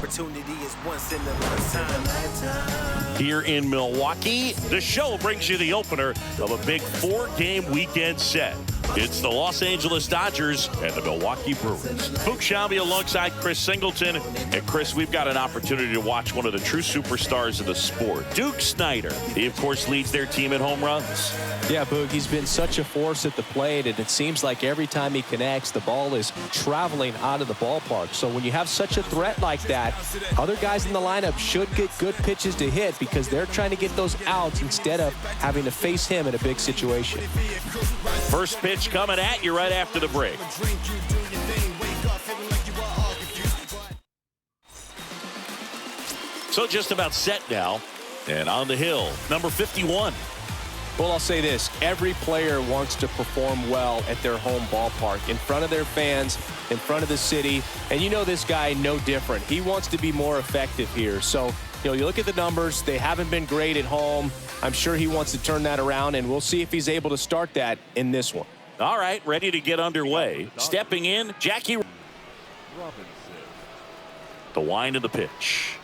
Opportunity is once in a lifetime. Here in Milwaukee, the show brings you the opener of a big 4-game weekend set. It's the Los Angeles Dodgers and the Milwaukee Brewers. Luke Shelby alongside Chris Singleton. And Chris, we've got an opportunity to watch one of the true superstars of the sport, Duke Snider. He, of course, leads their team in home runs. Yeah, Boog, he's been such a force at the plate, and it seems like every time he connects, the ball is traveling out of the ballpark. So when you have such a threat like that, other guys in the lineup should get good pitches to hit because they're trying to get those outs instead of having to face him in a big situation. First pitch coming at you right after the break. So just about set now. And on the hill, number 51. Well, I'll say this. Every player wants to perform well at their home ballpark, in front of their fans, in front of the city. And you know this guy no different. He wants to be more effective here. So, you look at the numbers. They haven't been great at home. I'm sure he wants to turn that around, and we'll see if he's able to start that in this one. All right, ready to get underway. Stepping in, Jackie. The wind of the pitch.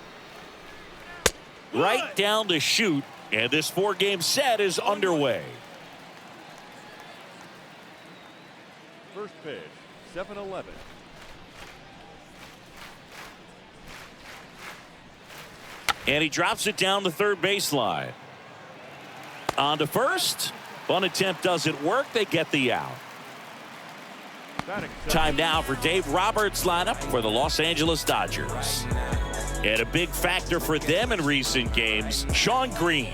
Right down the chute, and this 4-game set is underway. First pitch, 7-11. And he drops it down the third baseline. On to first. Bunt attempt doesn't work. They get the out. Time now for Dave Roberts' lineup for the Los Angeles Dodgers. And a big factor for them in recent games, Shawn Green.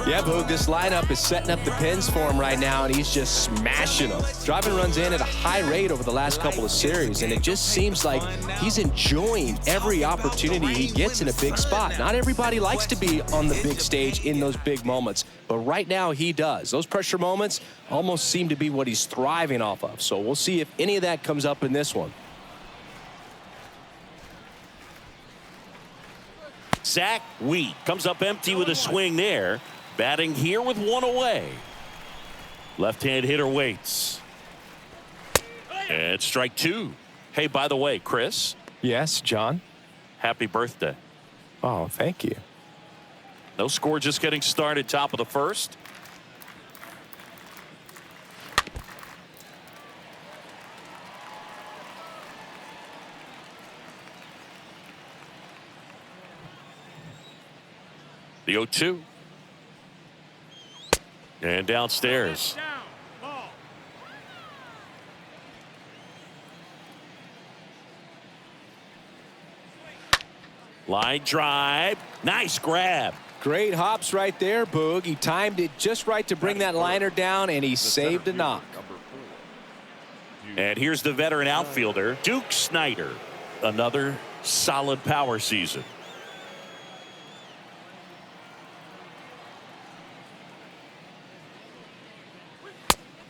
Yeah, Boog, this lineup is setting up the pins for him right now, and he's just smashing them. Driving runs in at a high rate over the last couple of series, and it just seems like he's enjoying every opportunity he gets in a big spot. Not everybody likes to be on the big stage in those big moments, but right now he does. Those pressure moments almost seem to be what he's thriving off of, so we'll see if any of that comes up in this one. Zach Wheat comes up empty with a swing there. Batting here with one away. Left-hand hitter waits. And strike two. Hey, by the way, Chris. Yes, John? Happy birthday. Oh, thank you. No score, just getting started, top of the first. The 0-2. And downstairs. Line drive. Nice grab. Great hops right there, Boog. He timed it just right to bring that liner down, and he saved a knock. And here's the veteran outfielder, Duke Snider. Another solid power season.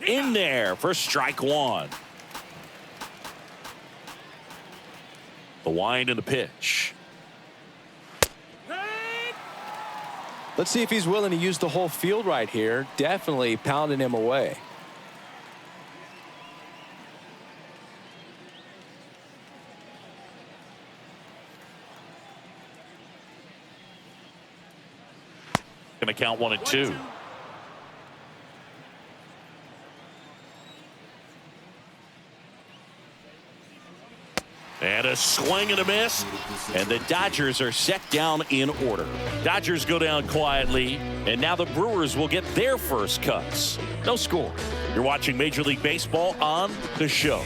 In there for strike one. The wind and the pitch. Let's see if he's willing to use the whole field right here. Definitely pounding him away. Going to count 1 and 2. And a swing and a miss. And the Dodgers are set down in order. Dodgers go down quietly. And now the Brewers will get their first cuts. No score. You're watching Major League Baseball on the show.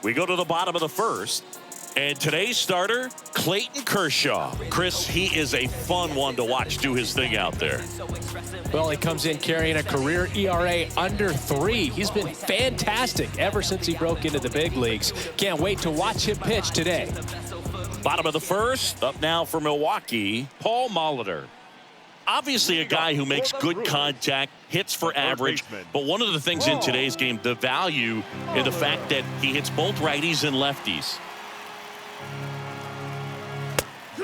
We go to the bottom of the first. And today's starter, Clayton Kershaw. Chris, he is a fun one to watch do his thing out there. Well, he comes in carrying a career ERA under 3. He's been fantastic ever since he broke into the big leagues. Can't wait to watch him pitch today. Bottom of the first. Up now for Milwaukee, Paul Molitor. Obviously a guy who makes good contact, hits for average, but one of the things in today's game, the value in the fact that he hits both righties and lefties.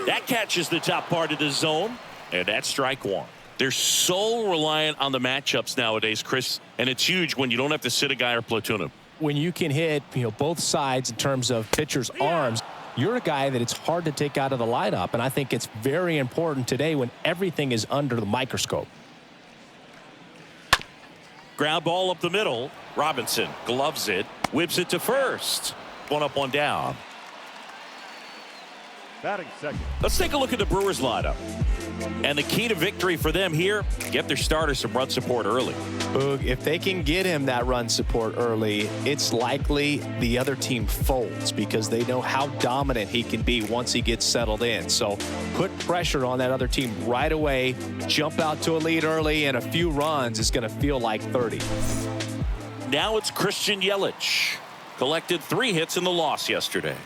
That catches the top part of the zone, and that's strike one. They're so reliant on the matchups nowadays, Chris, and it's huge when you don't have to sit a guy or platoon him. When you can hit, both sides in terms of pitchers' arms, you're a guy that it's hard to take out of the lineup, and I think it's very important today when everything is under the microscope. Ground ball up the middle. Robinson gloves it, whips it to first. One up, one down. Batting second. Let's take a look at the Brewers lineup. And the key to victory for them here, get their starter some run support early. Boog, if they can get him that run support early, it's likely the other team folds because they know how dominant he can be once he gets settled in. So put pressure on that other team right away, jump out to a lead early, and a few runs is going to feel like 30. Now it's Christian Yelich. Collected 3 hits in the loss yesterday.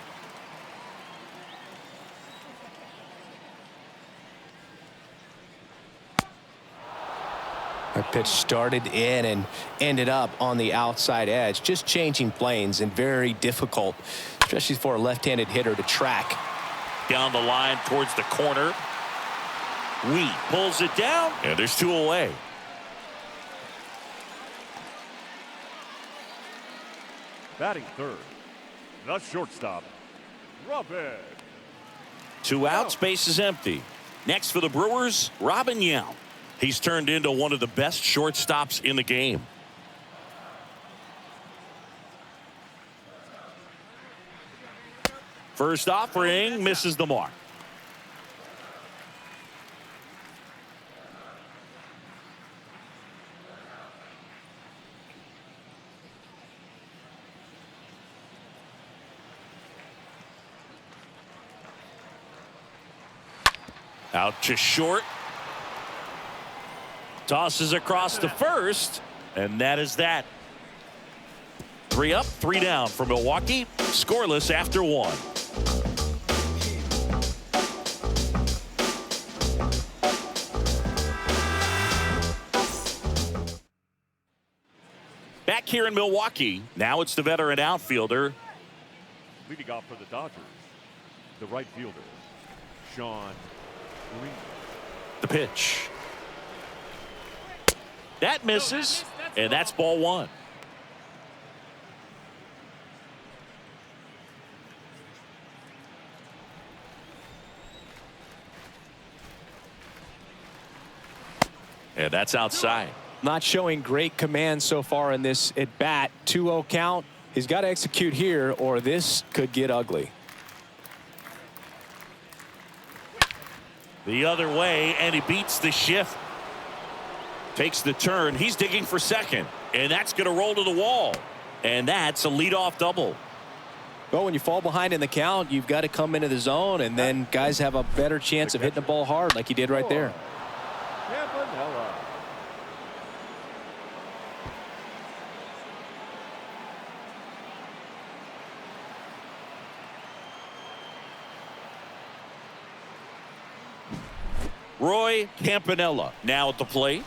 Our pitch started in and ended up on the outside edge, just changing planes and very difficult, especially for a left-handed hitter to track. Down the line towards the corner. Wheat pulls it down, and there's 2 away. Batting third, the shortstop, Robin. 2 outs, base is empty. Next for the Brewers, Robin Yount. He's turned into one of the best shortstops in the game. First offering misses the mark. Out to short. Tosses across to first, and that is that. 3 up, 3 down for Milwaukee. Scoreless after 1. Back here in Milwaukee, now it's the veteran outfielder. Leading off for the Dodgers, the right fielder, Sean Green. The pitch. That misses, and that's ball 1. And that's outside. Not showing great command so far in this at bat. 2-0 count. He's got to execute here or this could get ugly. The other way, and he beats the shift. Takes the turn. He's digging for second, and that's going to roll to the wall. And that's a leadoff double. Well, when you fall behind in the count, you've got to come into the zone, and then guys have a better chance of hitting the ball hard like he did right there. Campanella. Roy Campanella now at the plate.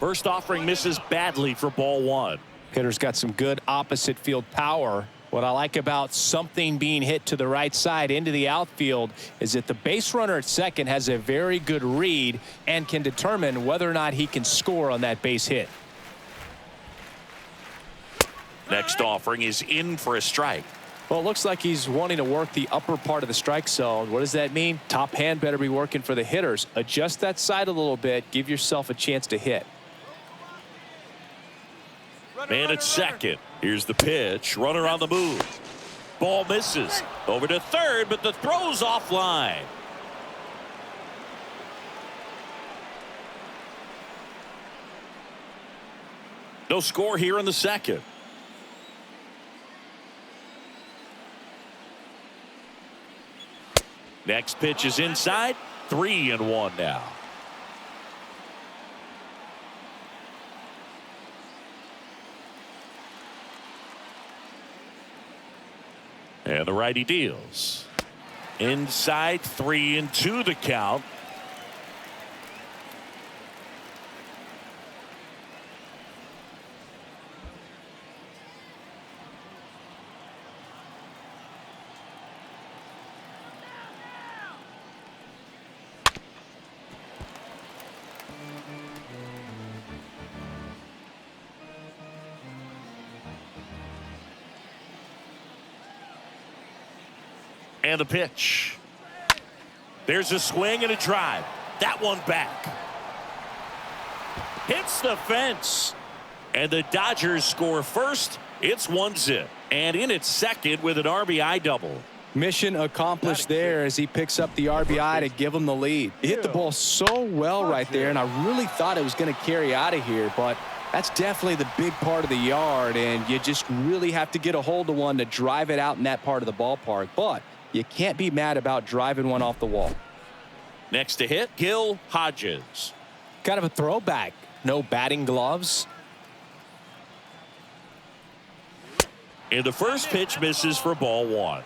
First offering misses badly for ball 1. Hitter's got some good opposite field power. What I like about something being hit to the right side into the outfield is that the base runner at second has a very good read and can determine whether or not he can score on that base hit. Next offering is in for a strike. Well, it looks like he's wanting to work the upper part of the strike zone. What does that mean? Top hand better be working for the hitters. Adjust that side a little bit. Give yourself a chance to hit. Man at second. Here's the pitch. Runner on the move. Ball misses. Over to third, but the throw's offline. No score here in the second. Next pitch is inside. 3-1 now. And the righty deals. Inside, 3-2 the count. And the pitch. There's a swing and a drive. That one back. Hits the fence. And the Dodgers score first. It's 1-0. And in its second with an RBI double. Mission accomplished there as he picks up the RBI to give him the lead. He hit the ball so well right there, and I really thought it was going to carry out of here, but that's definitely the big part of the yard, and you just really have to get a hold of one to drive it out in that part of the ballpark. But you can't be mad about driving one off the wall. Next to hit, Gil Hodges. Kind of a throwback. No batting gloves. And the first pitch misses for ball one.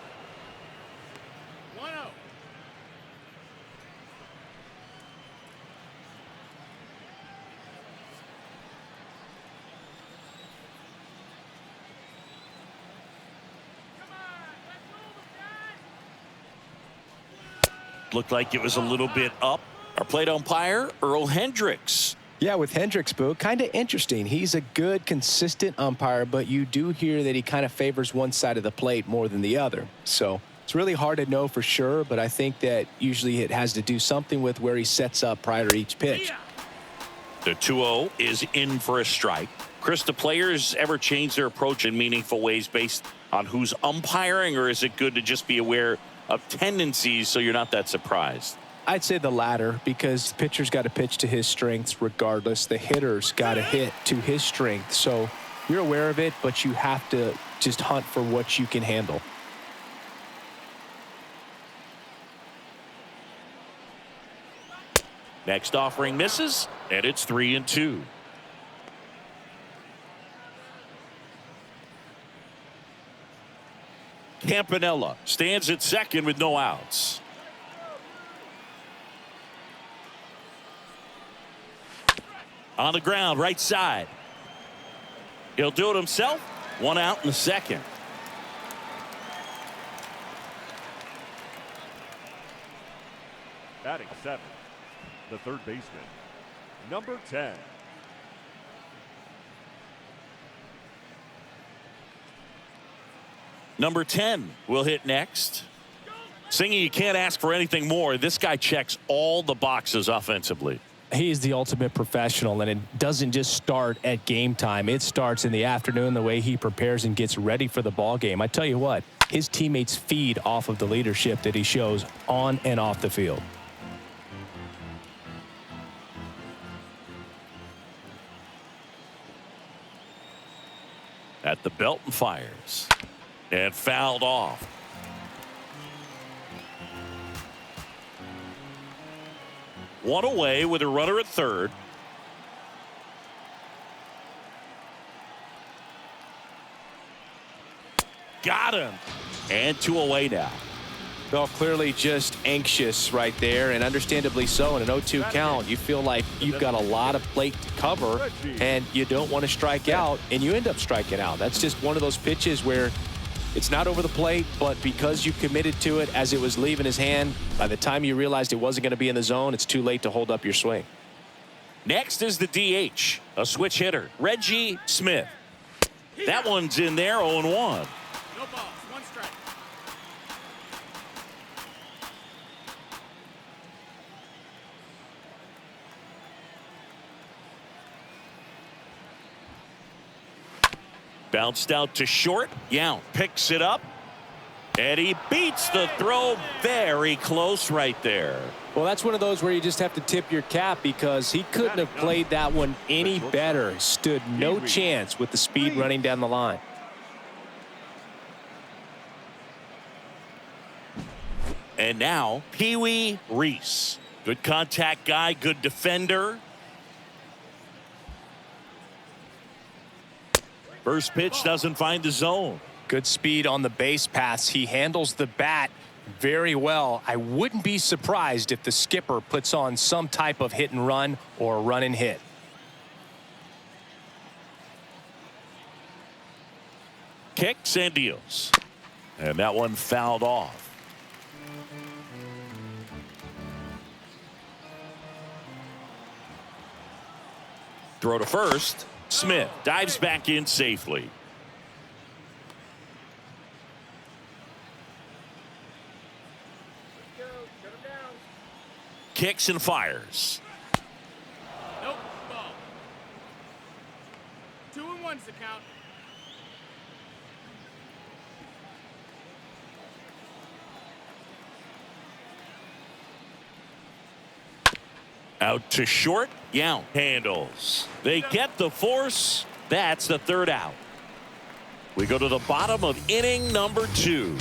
Looked like it was a little bit up. Our plate umpire, Earl Hendricks. Yeah, with Hendricks, Boo, kind of interesting. He's a good, consistent umpire, but you do hear that he kind of favors one side of the plate more than the other. So it's really hard to know for sure, but I think that usually it has to do something with where he sets up prior to each pitch. The 2-0 is in for a strike. Chris, do players ever change their approach in meaningful ways based on who's umpiring, or is it good to just be aware of tendencies so you're not that surprised? I'd say the latter, because the pitcher's got to pitch to his strengths regardless. The hitter's got to hit to his strength. So you're aware of it, but you have to just hunt for what you can handle. Next offering misses, and it's 3-2. Campanella stands at second with no outs. On the ground, right side. He'll do it himself. One out in the second. Batting 7, the third baseman, number 10. Number 10 will hit next. Singy, you can't ask for anything more. This guy checks all the boxes offensively. He's the ultimate professional, and it doesn't just start at game time. It starts in the afternoon, the way he prepares and gets ready for the ball game. I tell you what, his teammates feed off of the leadership that he shows on and off the field. At the belt and fires. And fouled off. One away with a runner at third. Got him. And 2 away now. Well, clearly just anxious right there, and understandably so. In an 0-2 count, you feel like you've got a lot of plate to cover, and you don't want to strike out, and you end up striking out. That's just one of those pitches where it's not over the plate, but because you committed to it as it was leaving his hand, by the time you realized it wasn't going to be in the zone, it's too late to hold up your swing. Next is the DH, a switch hitter, Reggie Smith. That one's in there, 0-1. No balls, 1 strike. Bounced out to short. Yount picks it up. And he beats the throw very close right there. Well, that's one of those where you just have to tip your cap, because he couldn't have played that one any better. Stood no chance with the speed running down the line. And now Pee Wee Reese. Good contact guy, good defender. First pitch doesn't find the zone. Good speed on the base paths. He handles the bat very well. I wouldn't be surprised if the skipper puts on some type of hit and run or run and hit. Kicks and deals. And that one fouled off. Throw to first. Smith dives back in safely. kicks and fires. Nope, ball. 2-1's the count. Out to short. Yount handles. They get the force. That's the third out. We go to the bottom of inning number 2.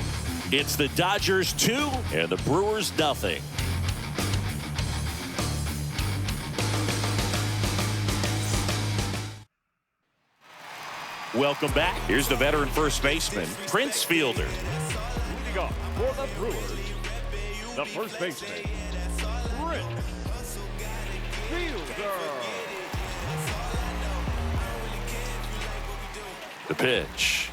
It's the Dodgers 2 and the Brewers nothing. Welcome back. Here's the veteran first baseman, Prince Fielder. Leading off for the Brewers, the first baseman, Prince Fielder. The pitch.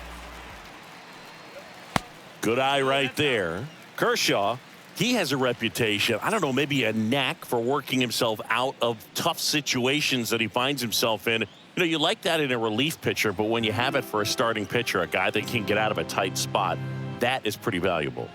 Good eye right there. Kershaw, he has a reputation, I don't know, maybe a knack for working himself out of tough situations that he finds himself in. You know, you like that in a relief pitcher, but when you have it for a starting pitcher, a guy that can get out of a tight spot, that is pretty valuable.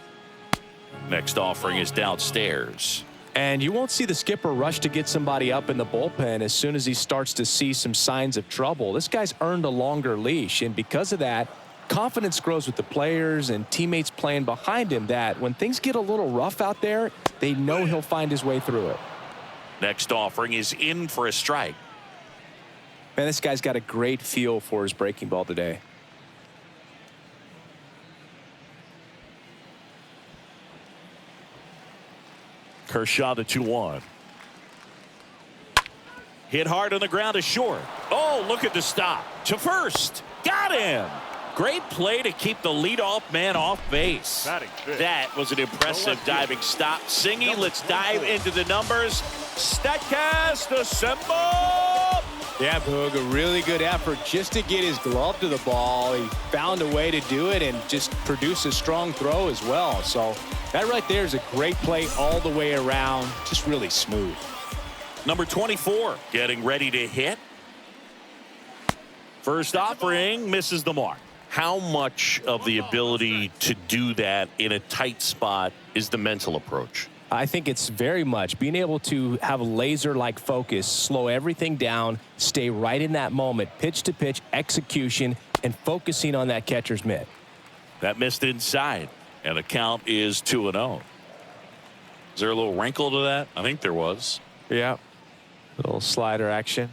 Next offering is downstairs. And you won't see the skipper rush to get somebody up in the bullpen as soon as he starts to see some signs of trouble. This guy's earned a longer leash, and because of that, confidence grows with the players and teammates playing behind him that when things get a little rough out there, they know he'll find his way through it. Next offering is in for a strike. Man, this guy's got a great feel for his breaking ball today. Kershaw the 2-1. Hit hard on the ground to short. Oh, look at the stop. To first. Got him. Great play to keep the leadoff man off base. That was an impressive diving stop. Singy, let's dive into the numbers. Statcast assemble. Yeah, Boog, a really good effort just to get his glove to the ball. He found a way to do it and just produce a strong throw as well. So that right there is a great play all the way around. Just really smooth. Number 24 getting ready to hit. First offering misses the mark. How much of the ability to do that in a tight spot is the mental approach? I think it's very much being able to have a laser-like focus, slow everything down, stay right in that moment, pitch-to-pitch execution, and focusing on that catcher's mitt. That missed inside, and the count is 2-0. Is there a little wrinkle to that? I think there was. Yeah, a little slider action.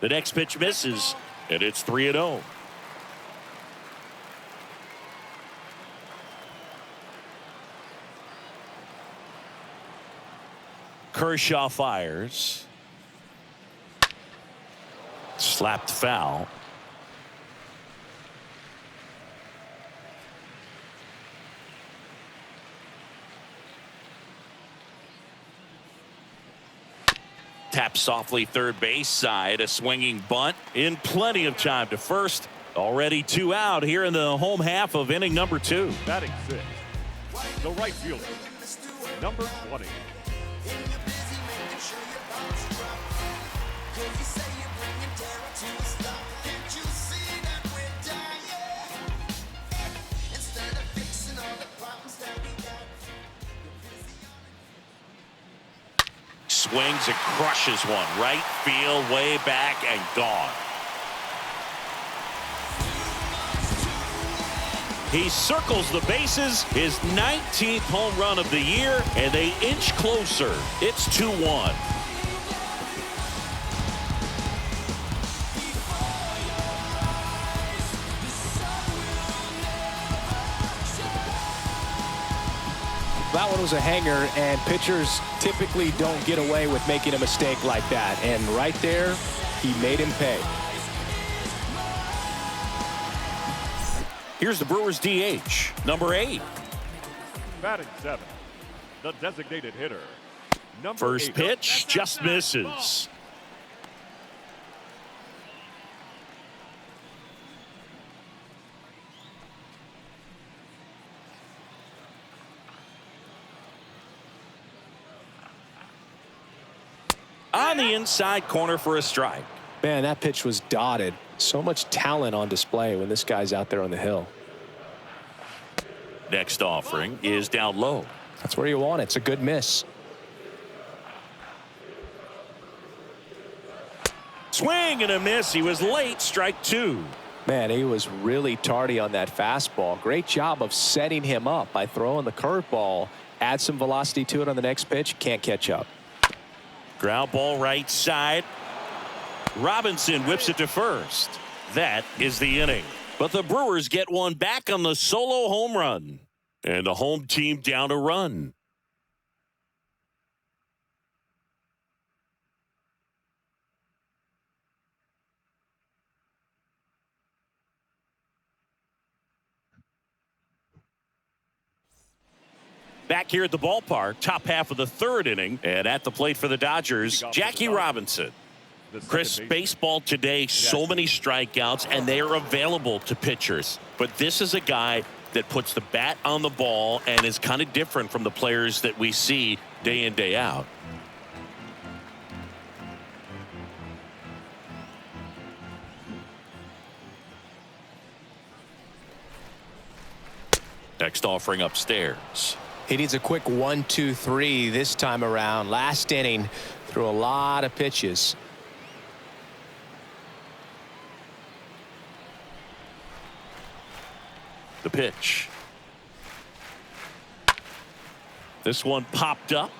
The next pitch misses, and it's 3-0. Kershaw fires. Slapped foul. Tap softly third base side. A swinging bunt in plenty of time to first. Already 2 out here in the home half of inning number 2. Batting 6, the right fielder, number 20. Swings and crushes one. Right field, way back, and gone. He circles the bases, his 19th home run of the year, and they inch closer. It's 2-1. That one was a hanger, and pitchers typically don't get away with making a mistake like that. And right there, he made him pay. Here's the Brewers DH, number 8. Batting 7, the designated hitter, number First 8. pitch just misses. On the inside corner for a strike. Man, that pitch was dotted. So much talent on display when this guy's out there on the hill. Next offering is down low. That's where you want it. It's a good miss. Swing and a miss. He was late. Strike two. Man, he was really tardy on that fastball. Great job of setting him up by throwing the curveball. Add some velocity to it on the next pitch. Can't catch up. Ground ball right side. Robinson whips it to first. That is the inning. But the Brewers get one back on the solo home run. And the home team down a run. Back here at the ballpark, top half of the third inning. And at the plate for the Dodgers, Jackie Robinson. Chris, baseball today, so many strikeouts, and they are available to pitchers. But this is a guy that puts the bat on the ball and is kind of different from the players that we see day in, day out. Next offering upstairs. He needs a quick 1-2-3 this time around. Last inning, threw a lot of pitches. The pitch. This one popped up.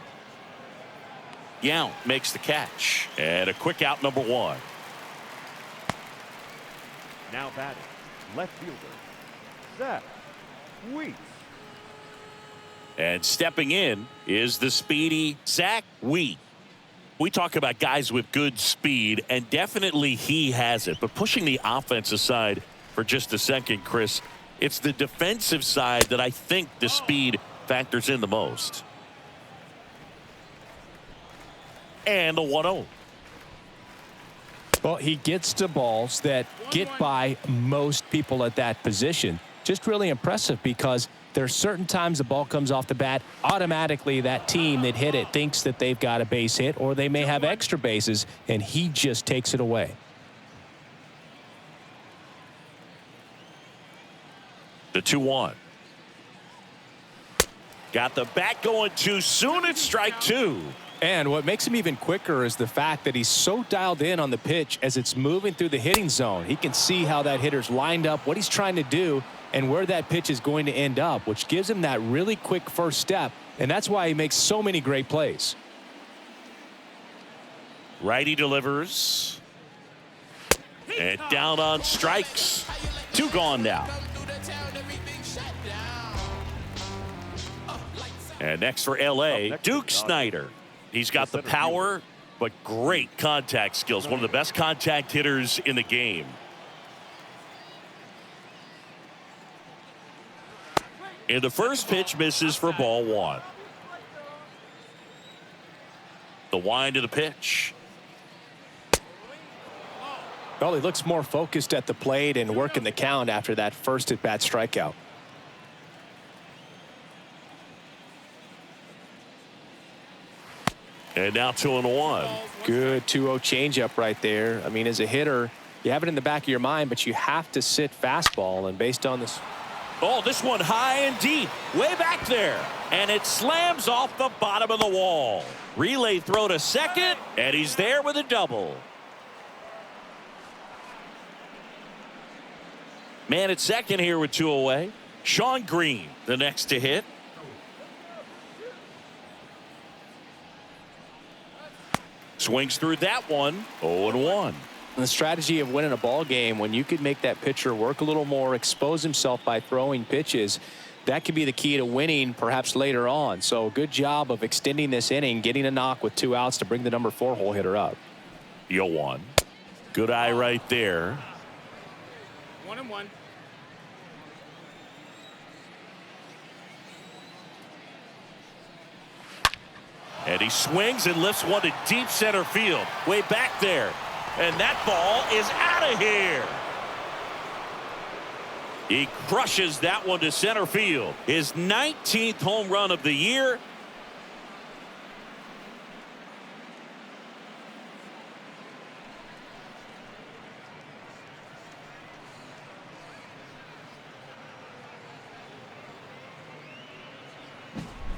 Yount makes the catch. And a quick out, number one. Now batting, left fielder, Zach Wheat. And stepping in is the speedy Zach Wheat. We talk about guys with good speed, and definitely he has it. But pushing the offense aside for just a second, Chris, it's the defensive side that I think the speed factors in the most. And the 1-0. Well, he gets to balls that get by most people at that position. Just really impressive because there's certain times the ball comes off the bat, automatically that team that hit it thinks that they've got a base hit, or they may have extra bases, and he just takes it away. The 2-1. Got the bat going too soon. It's strike two. And what makes him even quicker is the fact that he's so dialed in on the pitch as it's moving through the hitting zone. He can see how that hitter's lined up, what he's trying to do, and where that pitch is going to end up, which gives him that really quick first step. And that's why he makes so many great plays. Righty delivers. And down on strikes. Two gone now. And next for L.A., Duke Snider. He's got the power, but great contact skills. One of the best contact hitters in the game. And the first pitch misses for ball one. The wind of the pitch. Well, he looks more focused at the plate and working the count after that first at-bat strikeout. And now 2-1. Good 2-0 changeup right there. I mean, as a hitter, you have it in the back of your mind, but you have to sit fastball. And based on this. Oh, this one high and deep, way back there. And it slams off the bottom of the wall. Relay throw to second, and he's there with a double. Man at second here with two away. Sean Green, the next to hit. Swings through that one. 0-1. The strategy of winning a ball game, when you could make that pitcher work a little more, expose himself by throwing pitches, that could be the key to winning perhaps later on. So good job of extending this inning, getting a knock with 2 outs to bring the number 4 hole hitter up. Yovani. Good eye right there. 1-1. And he swings and lifts one to deep center field. Way back there. And that ball is out of here. He crushes that one to center field. His 19th home run of the year.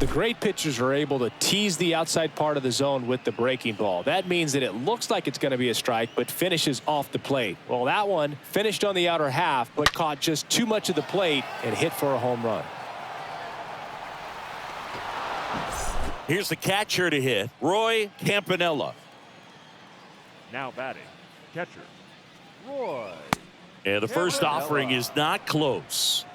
The great pitchers are able to tease the outside part of the zone with the breaking ball. That means that it looks like it's going to be a strike, but finishes off the plate. Well, that one finished on the outer half, but caught just too much of the plate and hit for a home run. Here's the catcher to hit, Roy Campanella. Now batting, catcher, Roy. And the first offering is not close.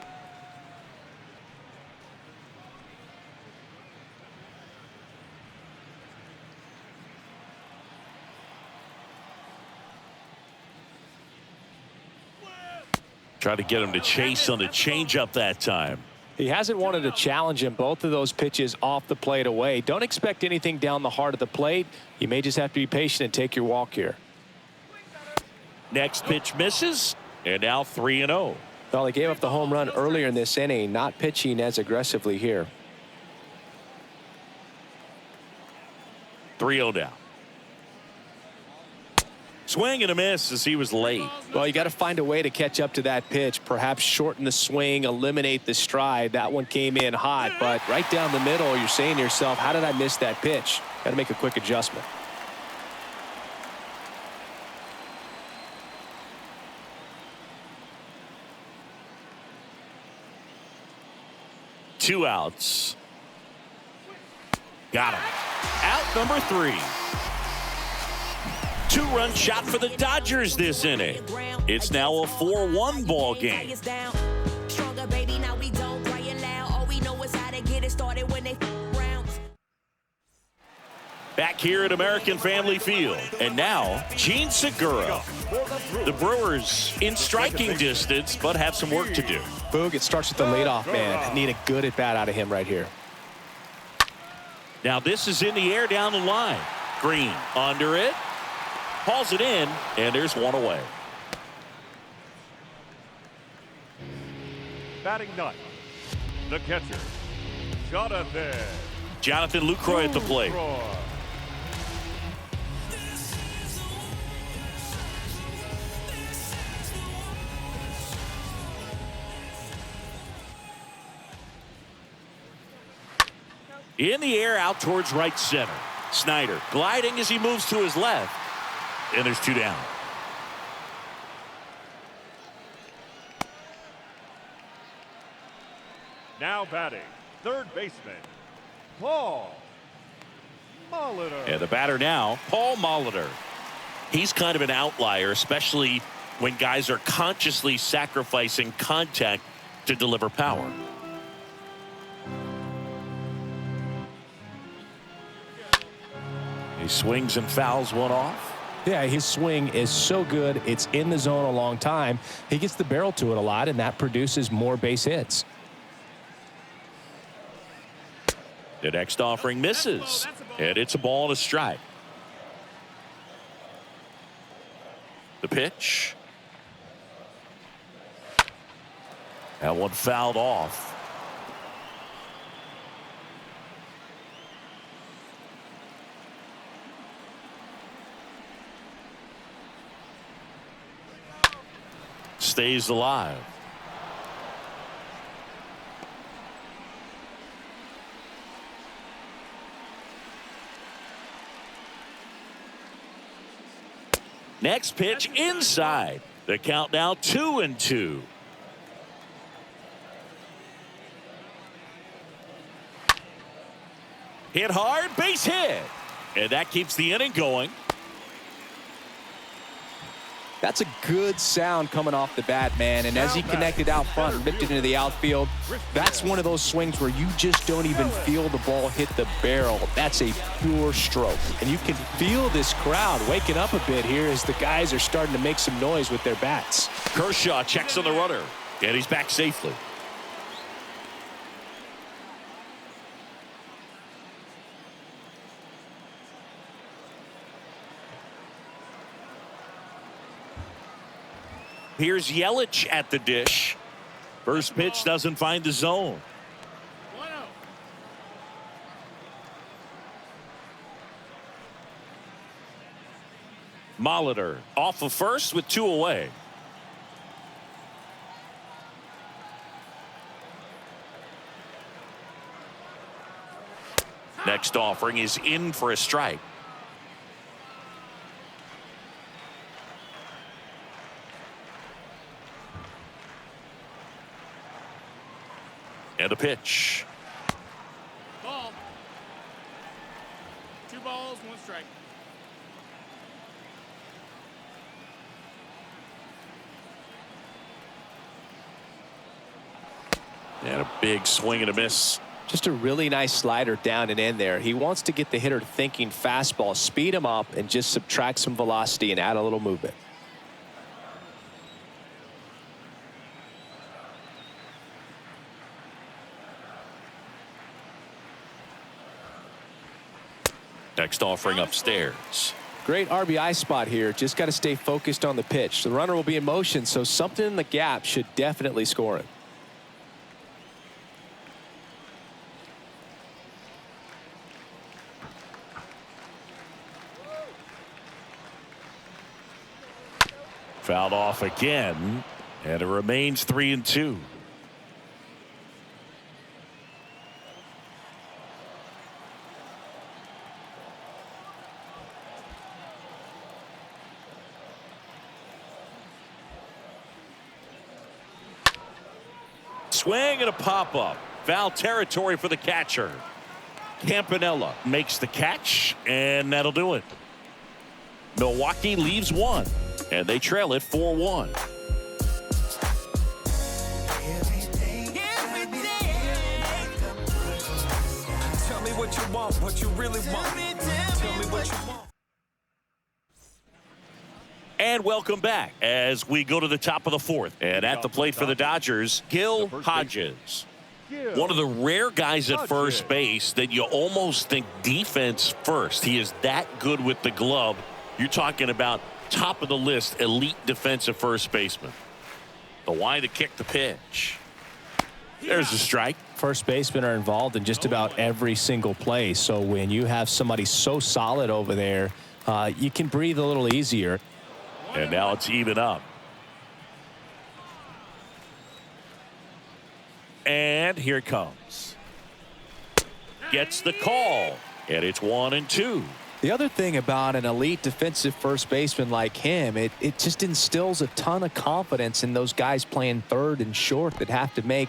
Try to get him to chase on the changeup that time. He hasn't wanted to challenge him. Both of those pitches off the plate away. Don't expect anything down the heart of the plate. You may just have to be patient and take your walk here. Next pitch misses, and now 3-0. Well, he gave up the home run earlier in this inning, not pitching as aggressively here. 3-0 now. Swing and a miss as he was late. Well, you got to find a way to catch up to that pitch. Perhaps shorten the swing, eliminate the stride. That one came in hot, but right down the middle, you're saying to yourself, how did I miss that pitch? Got to make a quick adjustment. Two outs. Got him. Out number 3. Two-run shot for the Dodgers this inning. It's now a 4-1 ball game. Back here at American Family Field. And now, Gene Segura. The Brewers in striking distance, but have some work to do. Boog, it starts with the leadoff man. Need a good at-bat out of him right here. Now this is in the air down the line. Green under it. Hauls it in, and there's one away. Batting ninth, the catcher, Jonathan Lucroy at the plate. In the air out towards right center. Snyder gliding as he moves to his left. And there's 2 down. Now batting, third baseman, Paul Molitor. And the batter now, Paul Molitor. He's kind of an outlier, especially when guys are consciously sacrificing contact to deliver power. He swings and fouls one off. Yeah, his swing is so good. It's in the zone a long time. He gets the barrel to it a lot, and that produces more base hits. The next offering misses, and it's a ball and a strike. The pitch. That one fouled off. Stays alive. Next pitch inside. The count now 2-2. Hit hard, base hit. And that keeps the inning going. That's a good sound coming off the bat, man. And as he connected out front, ripped it into the outfield, that's one of those swings where you just don't even feel the ball hit the barrel. That's a pure stroke. And you can feel this crowd waking up a bit here as the guys are starting to make some noise with their bats. Kershaw checks on the runner, and he's back safely. Here's Yelich at the dish. First pitch doesn't find the zone. 1-0. Molitor off of first with 2 away. Next offering is in for a strike. And a pitch. Ball. 2 balls, 1 strike. And a big swing and a miss. Just a really nice slider down and in there. He wants to get the hitter thinking fastball, speed him up, and just subtract some velocity and add a little movement. Next offering upstairs. Great RBI spot here. Just got to stay focused on the pitch. The runner will be in motion, so something in the gap should definitely score him. Fouled off again, and it remains 3-2. Swing and a pop-up. Foul territory for the catcher. Campanella makes the catch, and that'll do it. Milwaukee leaves 1, and they trail it 4-1. Tell me what you want, what you really want. Tell me what you want. And welcome back as we go to the top of the 4th. And at the plate for the Dodgers, Gil Hodges. One of the rare guys at first base that you almost think defense first. He is that good with the glove. You're talking about top of the list, elite defensive first baseman. The wide to kick the pitch. There's a strike. First basemen are involved in just about every single play. So when you have somebody so solid over there, you can breathe a little easier. And now it's even up. And here it comes. Gets the call. And it's 1-2. The other thing about an elite defensive first baseman like him, it just instills a ton of confidence in those guys playing third and short that have to make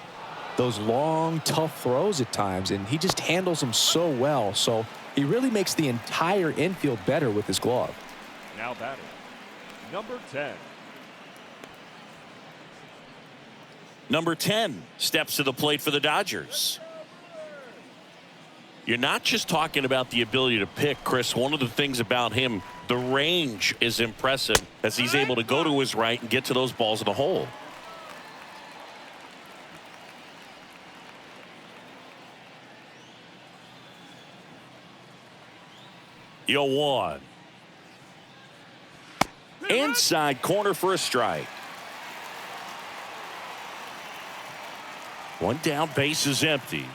those long, tough throws at times. And he just handles them so well. So he really makes the entire infield better with his glove. Now batting, number 10. Number 10 steps to the plate for the Dodgers. You're not just talking about the ability to pick, Chris. One of the things about him, the range is impressive as he's able to go to his right and get to those balls in the hole. Yovani. Inside corner for a strike. One down, base is empty.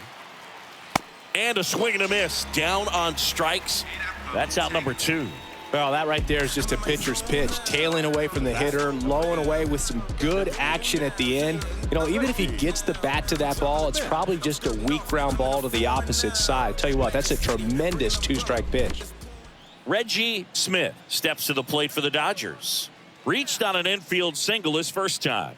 And a swing and a miss. Down on strikes. That's out number 2. Well, that right there is just a pitcher's pitch. Tailing away from the hitter, low and away with some good action at the end. You know, even if he gets the bat to that ball, it's probably just a weak ground ball to the opposite side. Tell you what, that's a tremendous 2-strike pitch. Reggie Smith steps to the plate for the Dodgers. Reached on an infield single his first time.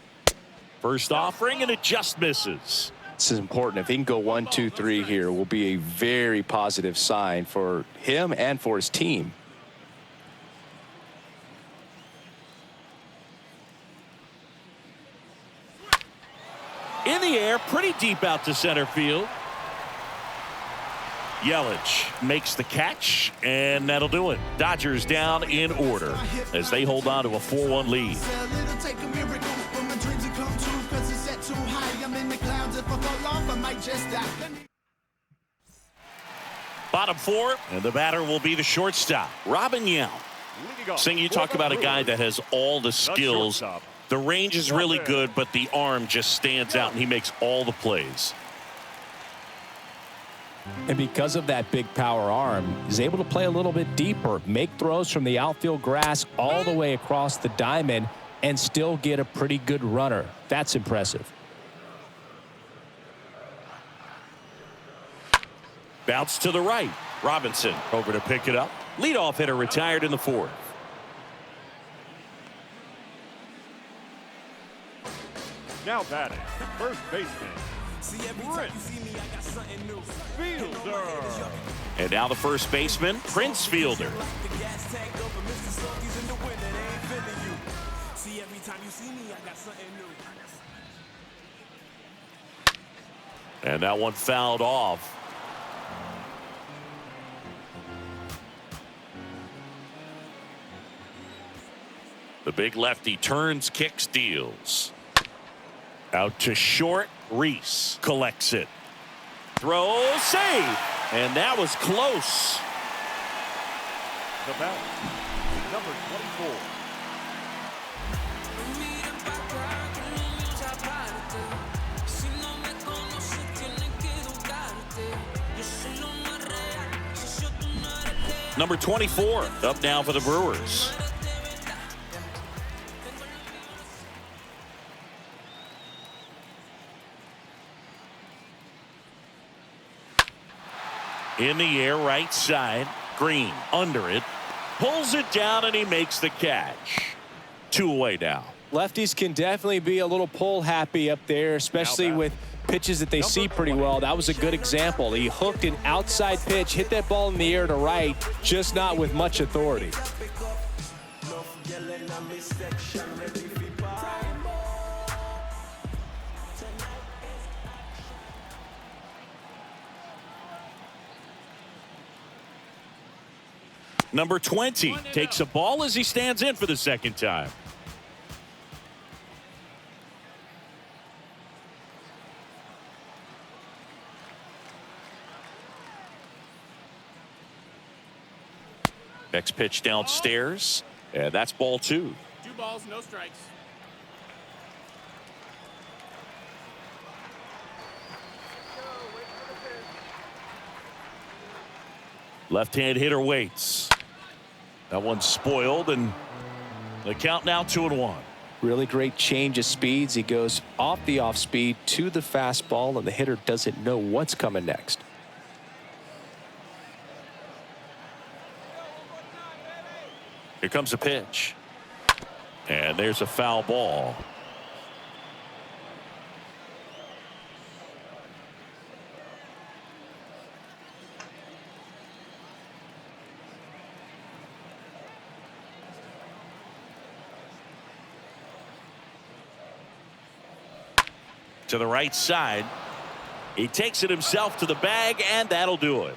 First offering, and it just misses. This is important. If he can go 1, 2, 3 here, will be a very positive sign for him and for his team. In the air, pretty deep out to center field. Yelich makes the catch, and that'll do it. Dodgers down in order as they hold on to a 4-1 lead. Bottom 4, and the batter will be the shortstop, Robin Yount. Sing, you talk about a guy that has all the skills. The range is really good, but the arm just stands out, and he makes all the plays. And because of that big power arm, he's able to play a little bit deeper, make throws from the outfield grass all the way across the diamond, and still get a pretty good runner. That's impressive. Bounce to the right. Robinson over to pick it up. Leadoff hitter retired in the 4th. Now batting, first baseman, Prince Fielder. And now the first baseman, Prince Fielder. And that one fouled off. The big lefty turns, kicks, deals. Out to short. Reese collects it. Throw, save. And that was close. The bat, number 24. Number 24 up now for the Brewers. In the air, right side. Green under it. Pulls it down, and he makes the catch. 2 away now. Lefties can definitely be a little pull happy up there, especially with pitches that they see pretty well. That was a good example. He hooked an outside pitch, hit that ball in the air to right, just not with much authority. Number 20 takes a ball as he stands in for the second time. Next pitch downstairs, and that's ball 2. 2 balls, no strikes. Left-hand hitter waits. That one's spoiled, and the count now 2-1. Really great change of speeds. He goes off the off speed to the fastball, and the hitter doesn't know what's coming next. Here comes a pitch. And there's a foul ball. To the right side. He takes it himself to the bag, and that'll do it.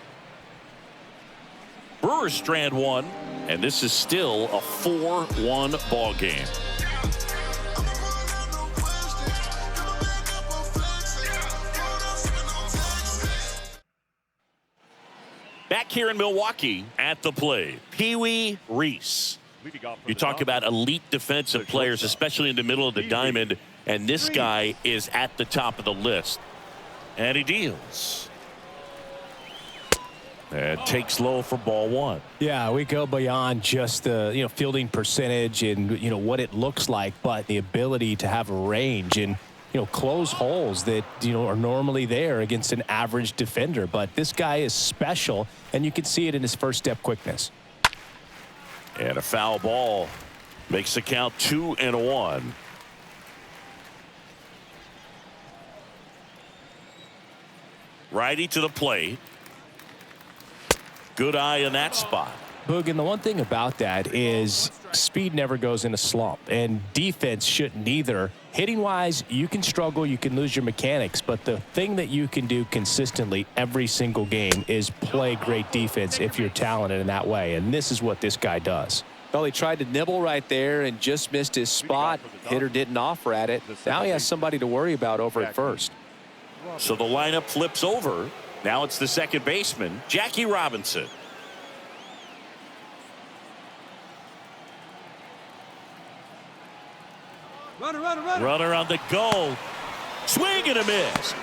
Brewers strand 1, and this is still a 4-1 ball game. Back here in Milwaukee at the plate, Pee Wee Reese. You talk about elite defensive players, especially in the middle of the diamond, and this guy is at the top of the list. And he deals. And takes low for ball 1. Yeah, we go beyond just the fielding percentage and what it looks like, but the ability to have a range and close holes that are normally there against an average defender. But this guy is special, and you can see it in his first step quickness. And a foul ball makes the count 2-1. Righty to the plate. Good eye in that spot. Boog, and the one thing about that is speed never goes in a slump, and defense shouldn't either. Hitting wise, you can struggle, you can lose your mechanics, but the thing that you can do consistently every single game is play great defense if you're talented in that way, and this is what this guy does. Well, he tried to nibble right there and just missed his spot. Hitter didn't offer at it. Now he has somebody to worry about over at first. So the lineup flips over. Now it's the second baseman, Jackie Robinson. Runner on the go. Swing and a miss.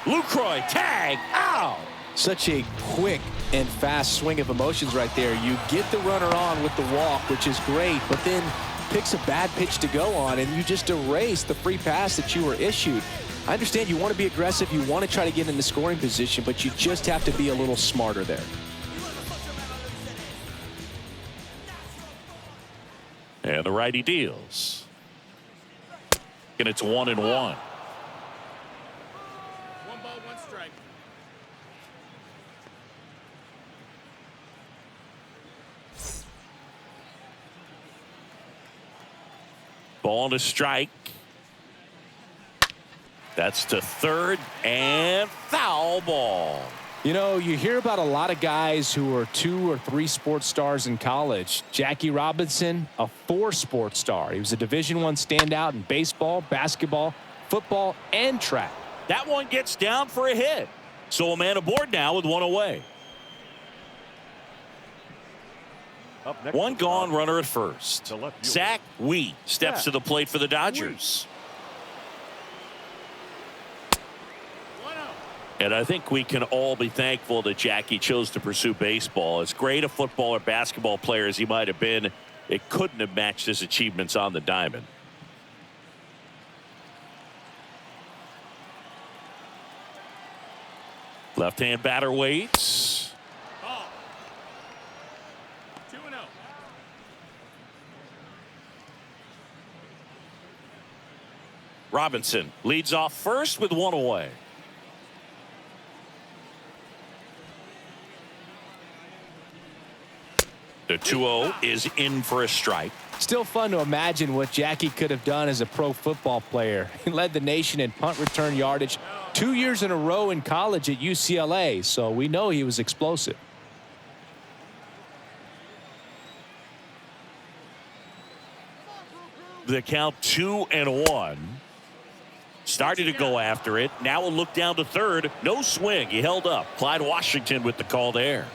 Lucroy tag. Ow. Such a quick and fast swing of emotions right there. You get the runner on with the walk, which is great, but then picks a bad pitch to go on, and you just erase the free pass that you were issued. I understand you want to be aggressive. You want to try to get in the scoring position, but you just have to be a little smarter there. And the righty deals. And it's 1-1. 1 ball, 1 strike. Ball to strike. That's to third and foul ball. You know, you hear about a lot of guys who are 2 or 3 sports stars in college. Jackie Robinson, a 4 sports star. He was a Division I standout in baseball, basketball, football, and track. That one gets down for a hit. So a man aboard now with 1 away. Up next, 1 gone, runner at first. The left fielder. Zach Wheat steps to the plate for the Dodgers. 1 out. And I think we can all be thankful that Jackie chose to pursue baseball. As great a football or basketball player as he might have been, it couldn't have matched his achievements on the diamond. Left-hand batter waits. Ball. 2-0. Robinson leads off first with 1 away. The 2-0 is in for a strike. Still fun to imagine what Jackie could have done as a pro football player. He led the nation in punt return yardage 2 years in a row in college at UCLA, so we know he was explosive. The count 2-1. Started to go after it. Now a look down to third. No swing. He held up. Clyde Washington with the call there.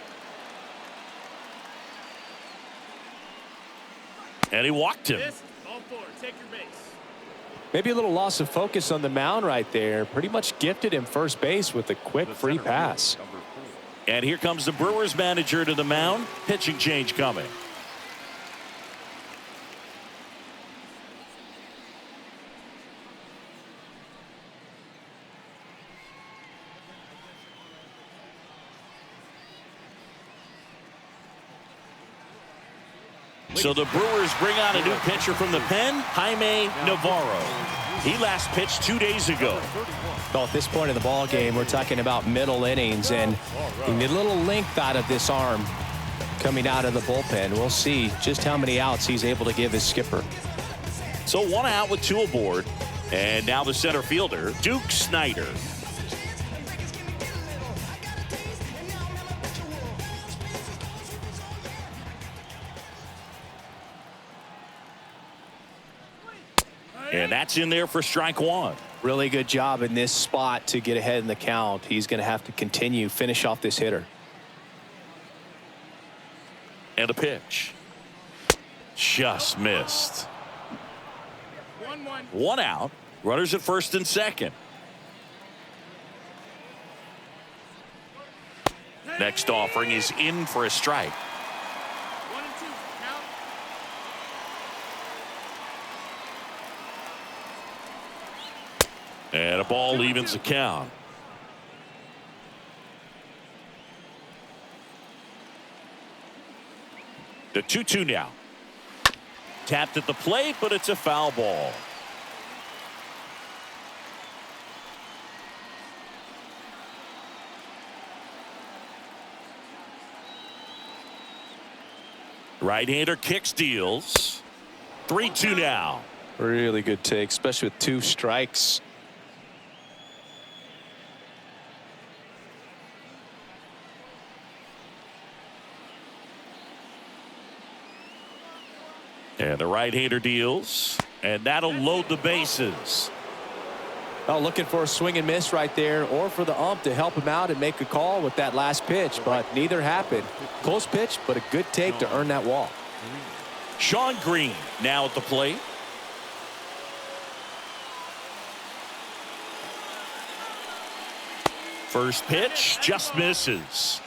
And he walked him. This, ball 4. Take your base. Maybe a little loss of focus on the mound right there. Pretty much gifted him first base with a quick free pass. Number 4. And here comes the Brewers manager to the mound. Pitching change coming. So the Brewers bring on a new pitcher from the pen, Jaime Navarro. He last pitched 2 days ago. Well, at this point in the ball game, we're talking about middle innings, and you need a little length out of this arm coming out of the bullpen. We'll see just how many outs he's able to give his skipper. So 1 out with 2 aboard. And now the center fielder, Duke Snyder. And that's in there for strike 1. Really good job in this spot to get ahead in the count. He's going to have to continue, finish off this hitter. And a pitch. Just missed. 1-1. 1 out. Runners at first and second. Next offering is in for a strike. 1 and 2. Count. And a ball evens the count. The 2-2 now. Tapped at the plate, but it's a foul ball. Right-hander kicks, deals. 3-2 now. Really good take, especially with 2 strikes. And the right-hander deals. And that'll load the bases. Oh, looking for a swing and miss right there, or for the ump to help him out and make a call with that last pitch, but neither happened. Close pitch, but a good take to earn that walk. Sean Green now at the plate. First pitch just misses.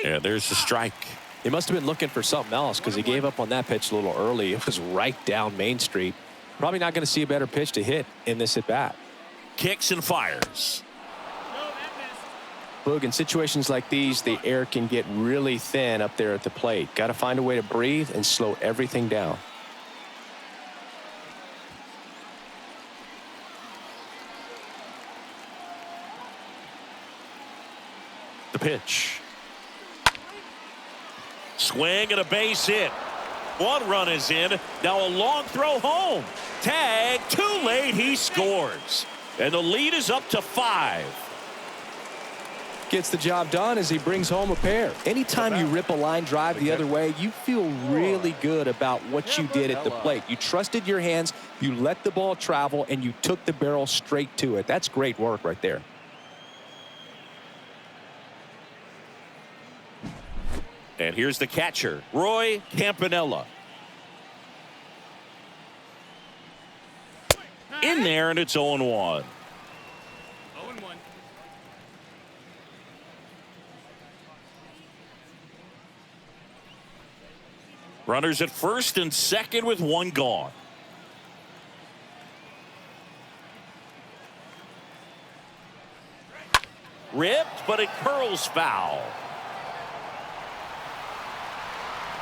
And there's the strike. He must have been looking for something else because he gave up on that pitch a little early. It was right down Main Street. Probably not going to see a better pitch to hit in this at-bat. Kicks and fires. Boog, in situations like these, the air can get really thin up there at the plate. Got to find a way to breathe and slow everything down. The pitch. Swing and a base hit. One run is in. Now a long throw home. Tag, too late. He scores. And the lead is up to 5. Gets the job done as he brings home a pair. Anytime you rip a line drive the other way, you feel really good about what you did at the plate. You trusted your hands, you let the ball travel, and you took the barrel straight to it. That's great work right there. And here's the catcher, Roy Campanella. In there, and it's 0-1. 0-1. Runners at first and second with 1 gone. Ripped, but it curls foul.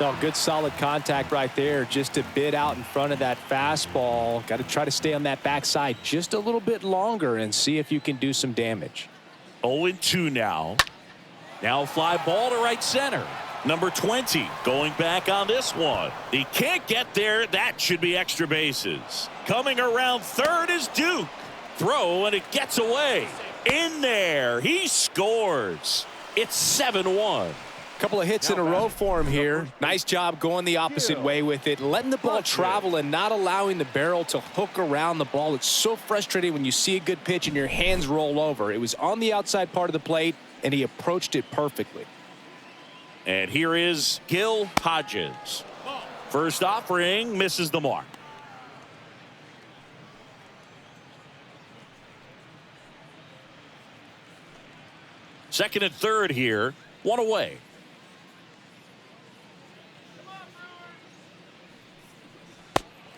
No, good solid contact right there. Just a bit out in front of that fastball. Got to try to stay on that backside just a little bit longer and see if you can do some damage. 0-2 now. Now a fly ball to right center. Number 20 going back on this one. He can't get there. That should be extra bases. Coming around third is Duke. Throw, and it gets away. In there. He scores. It's 7-1. Couple of hits in a row for him here. Nice job going the opposite way with it, letting the ball travel and not allowing the barrel to hook around the ball. It's so frustrating when you see a good pitch and your hands roll over. It was on the outside part of the plate, and he approached it perfectly. And here is Gil Hodges. First offering misses the mark. Second and third here. 1 away.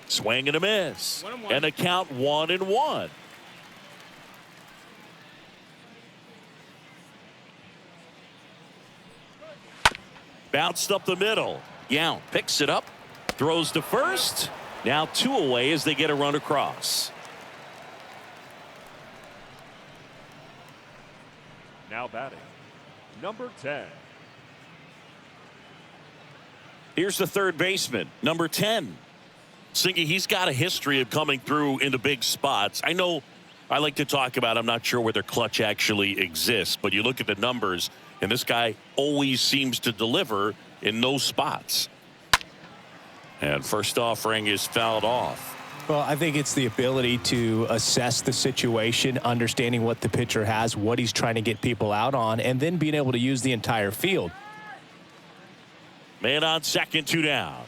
Swing and a miss. 1-1. And a count 1-1. Bounced up the middle. Yount picks it up. Throws to first. Now 2 away as they get a run across. Now batting, number 10. Here's the third baseman, number 10. Singy, he's got a history of coming through into big spots. I know I like to talk about, I'm not sure whether clutch actually exists, but you look at the numbers, and this guy always seems to deliver in those spots. And first offering is fouled off. Well, I think it's the ability to assess the situation, understanding what the pitcher has, what he's trying to get people out on, and then being able to use the entire field. Man on second, 2 down.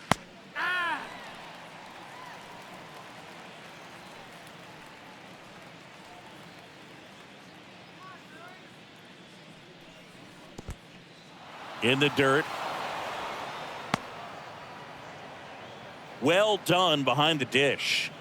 In the dirt. Well done behind the dish.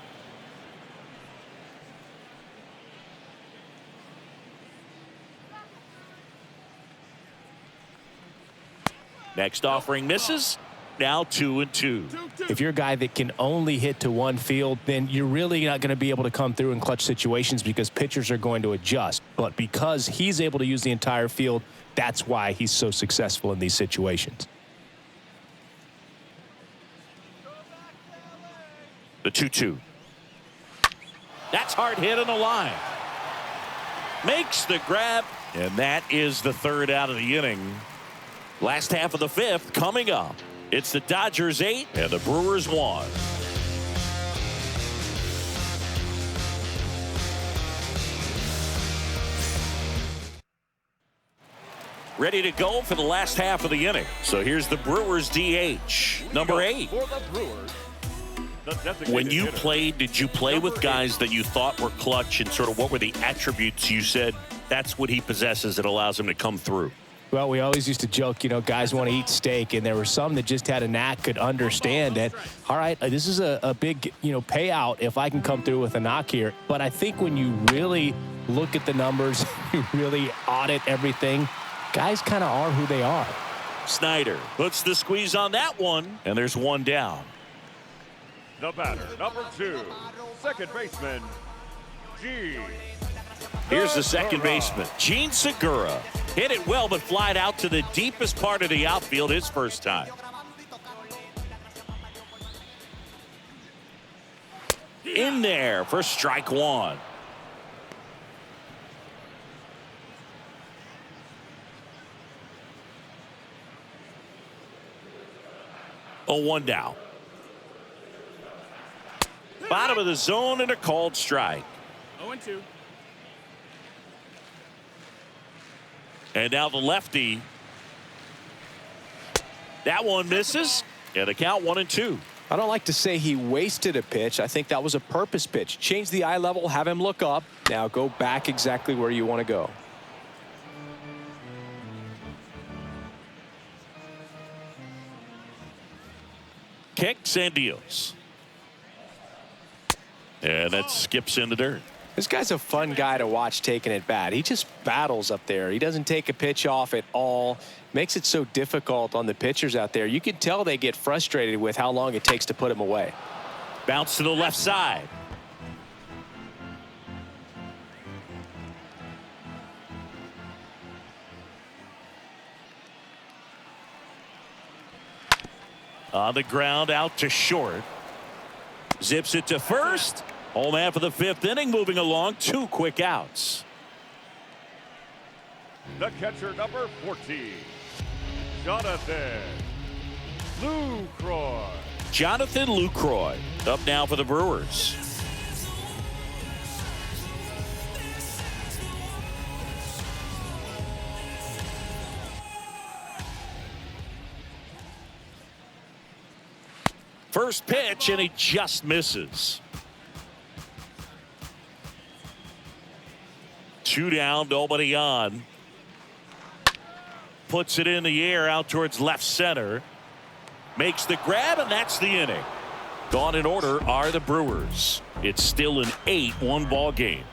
Next offering misses. Now 2-2. If you're a guy that can only hit to one field, then you're really not going to be able to come through in clutch situations because pitchers are going to adjust. But because he's able to use the entire field, that's why he's so successful in these situations. The 2-2. That's hard hit on the line. Makes the grab, and that is the third out of the inning. Last half of the fifth coming up. It's the Dodgers 8 and the Brewers 1. Ready to go for the last half of the inning. So here's the Brewers DH, number 8. For the Brewers, the designated When you hitter, played, did you play with guys that you thought were clutch, and sort of what were the attributes you said that's what he possesses that allows him to come through? Well, we always used to joke, you know, guys want to eat steak, and there were some that just had a knack, could understand that, all right, this is a big, you know, payout if I can come through with a knock here. But I think when you really look at the numbers, you really audit everything, guys kind of are who they are. Snyder puts the squeeze on that one, and there's one down. The batter, number 2, second baseman, Gene. Here's the second baseman, Gene Segura. Hit it well, but flied out to the deepest part of the outfield his first time. In there for strike one. Oh, 1 down. Bottom of the zone and a called strike. 0-2. And now the lefty. That one misses. And the count 1-2. I don't like to say he wasted a pitch. I think that was a purpose pitch. Change the eye level, have him look up. Now go back exactly where you want to go. Kicks and deals. And that skips in the dirt. This guy's a fun guy to watch taking it bat. He just battles up there. He doesn't take a pitch off at all. Makes it so difficult on the pitchers out there. You can tell they get frustrated with how long it takes to put him away. Bounce to the left side. On the ground, out to short. Zips it to first. Home half of the 5th inning, moving along. 2 quick outs. The catcher, number 14, Jonathan Lucroy. Jonathan Lucroy up now for the Brewers. First pitch, and he just misses. 2 down, nobody on. Puts it in the air out towards left center. Makes the grab, and that's the inning. Gone in order are the Brewers. It's still an 8-1 ball game.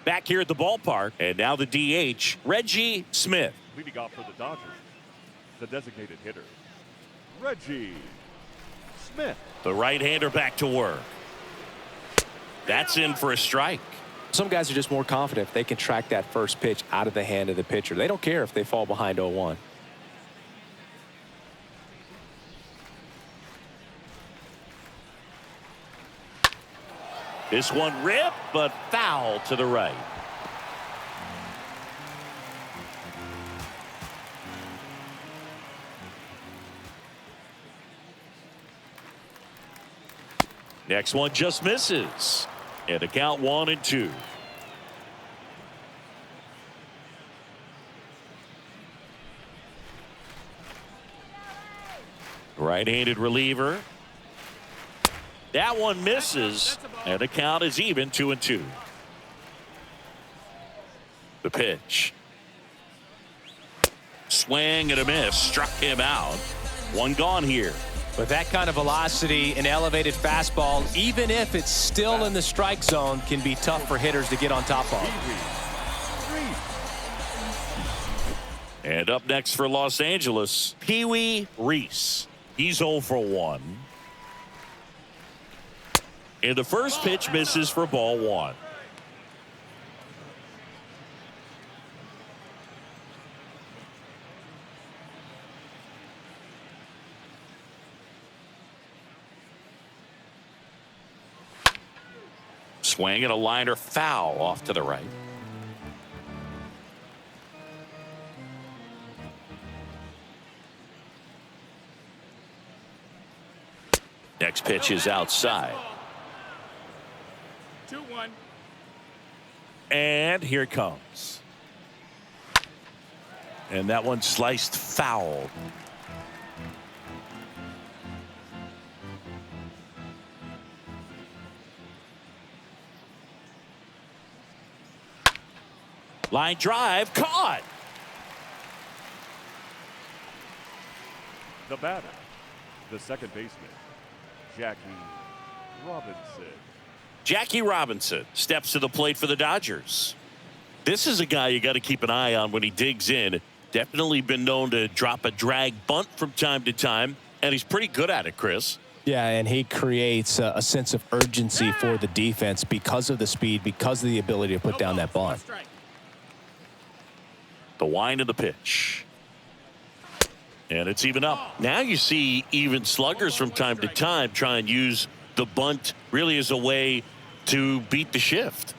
Back here at the ballpark, and now the DH, Reggie Smith. Leading off for the Dodgers, the designated hitter, Reggie Smith. The right-hander back to work. That's in for a strike. Some guys are just more confident if they can track that first pitch out of the hand of the pitcher. They don't care if they fall behind 0-1. This one ripped, but foul to the right. Next one just misses. And the count 1-2. Right-handed reliever. That one misses, and the count is even 2-2. The pitch. Swing and a miss. Struck him out. One gone here. With that kind of velocity, an elevated fastball, even if it's still in the strike zone, can be tough for hitters to get on top of. And up next for Los Angeles, Pee Wee Reese. He's 0 for 1. And the first pitch misses for ball 1. Swing and a liner foul off to the right. Next pitch is outside. 2-1. And here it comes. And that one sliced foul. Line drive, caught. The batter, the second baseman, Jackie Robinson. Jackie Robinson steps to the plate for the Dodgers. This is a guy you got to keep an eye on when he digs in. Definitely been known to drop a drag bunt from time to time, and he's pretty good at it, Chris. Yeah, and he creates a sense of urgency for the defense because of the speed, because of the ability to put down that bunt. The wind of the pitch. And it's even up. Now you see even sluggers from time to time try and use the bunt really as a way to beat the shift.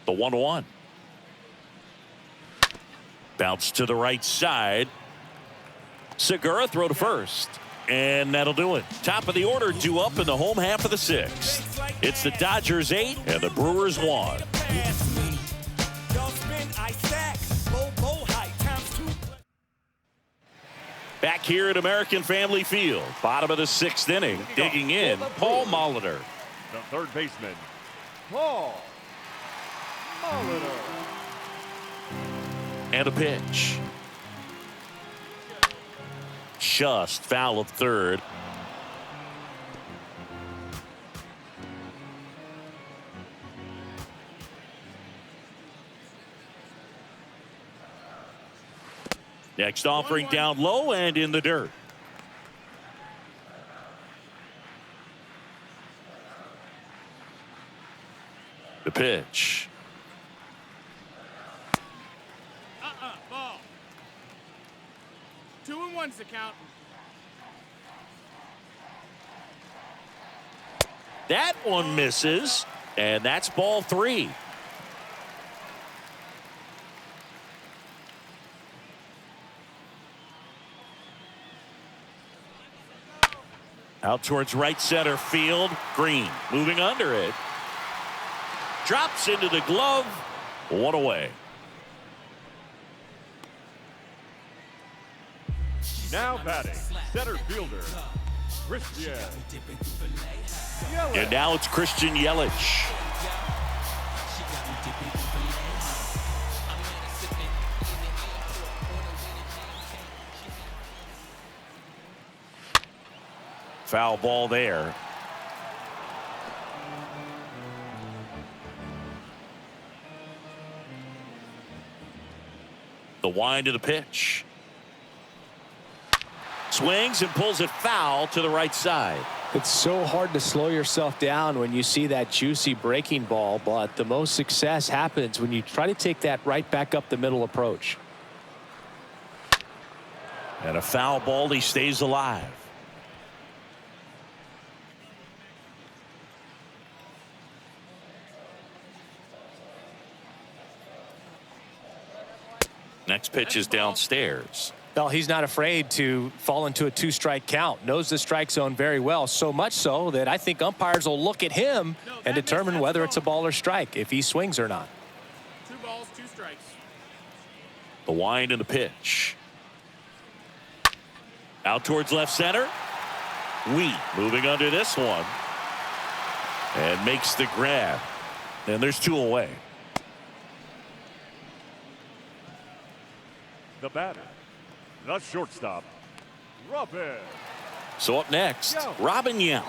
The 1-1. Bounce to the right side. Segura throw to first. And that'll do it. Top of the order, due up in the home half of the sixth. It's the Dodgers 8 and the Brewers 1. Back here at American Family Field. Bottom of the sixth inning. Digging in, Paul Molitor. The third baseman, Paul Molitor. And a pitch. Just foul of third. Next offering down low and in the dirt. The pitch. Ball. 2-1's the count. That one misses, and that's ball 3. Out towards right center field. Green moving under it. Drops into the glove. One away. Now batting, center fielder, Christian Yelich. And now it's Christian Yelich. Foul ball there. The wind of the pitch. Swings and pulls it foul to the right side. It's so hard to slow yourself down when you see that juicy breaking ball, but the most success happens when you try to take that right back up the middle approach. And a foul ball, he stays alive. Next pitch is downstairs. Well, he's not afraid to fall into a 2-strike count. Knows the strike zone very well, so much so that I think umpires will look at him and determine whether it's a ball or strike, if he swings or not. 2 balls, 2 strikes. The wind and the pitch. Out towards left center. Wheat moving under this one. And makes the grab. And there's 2 away. The batter, the shortstop, Robin. So up next, Robin Yount.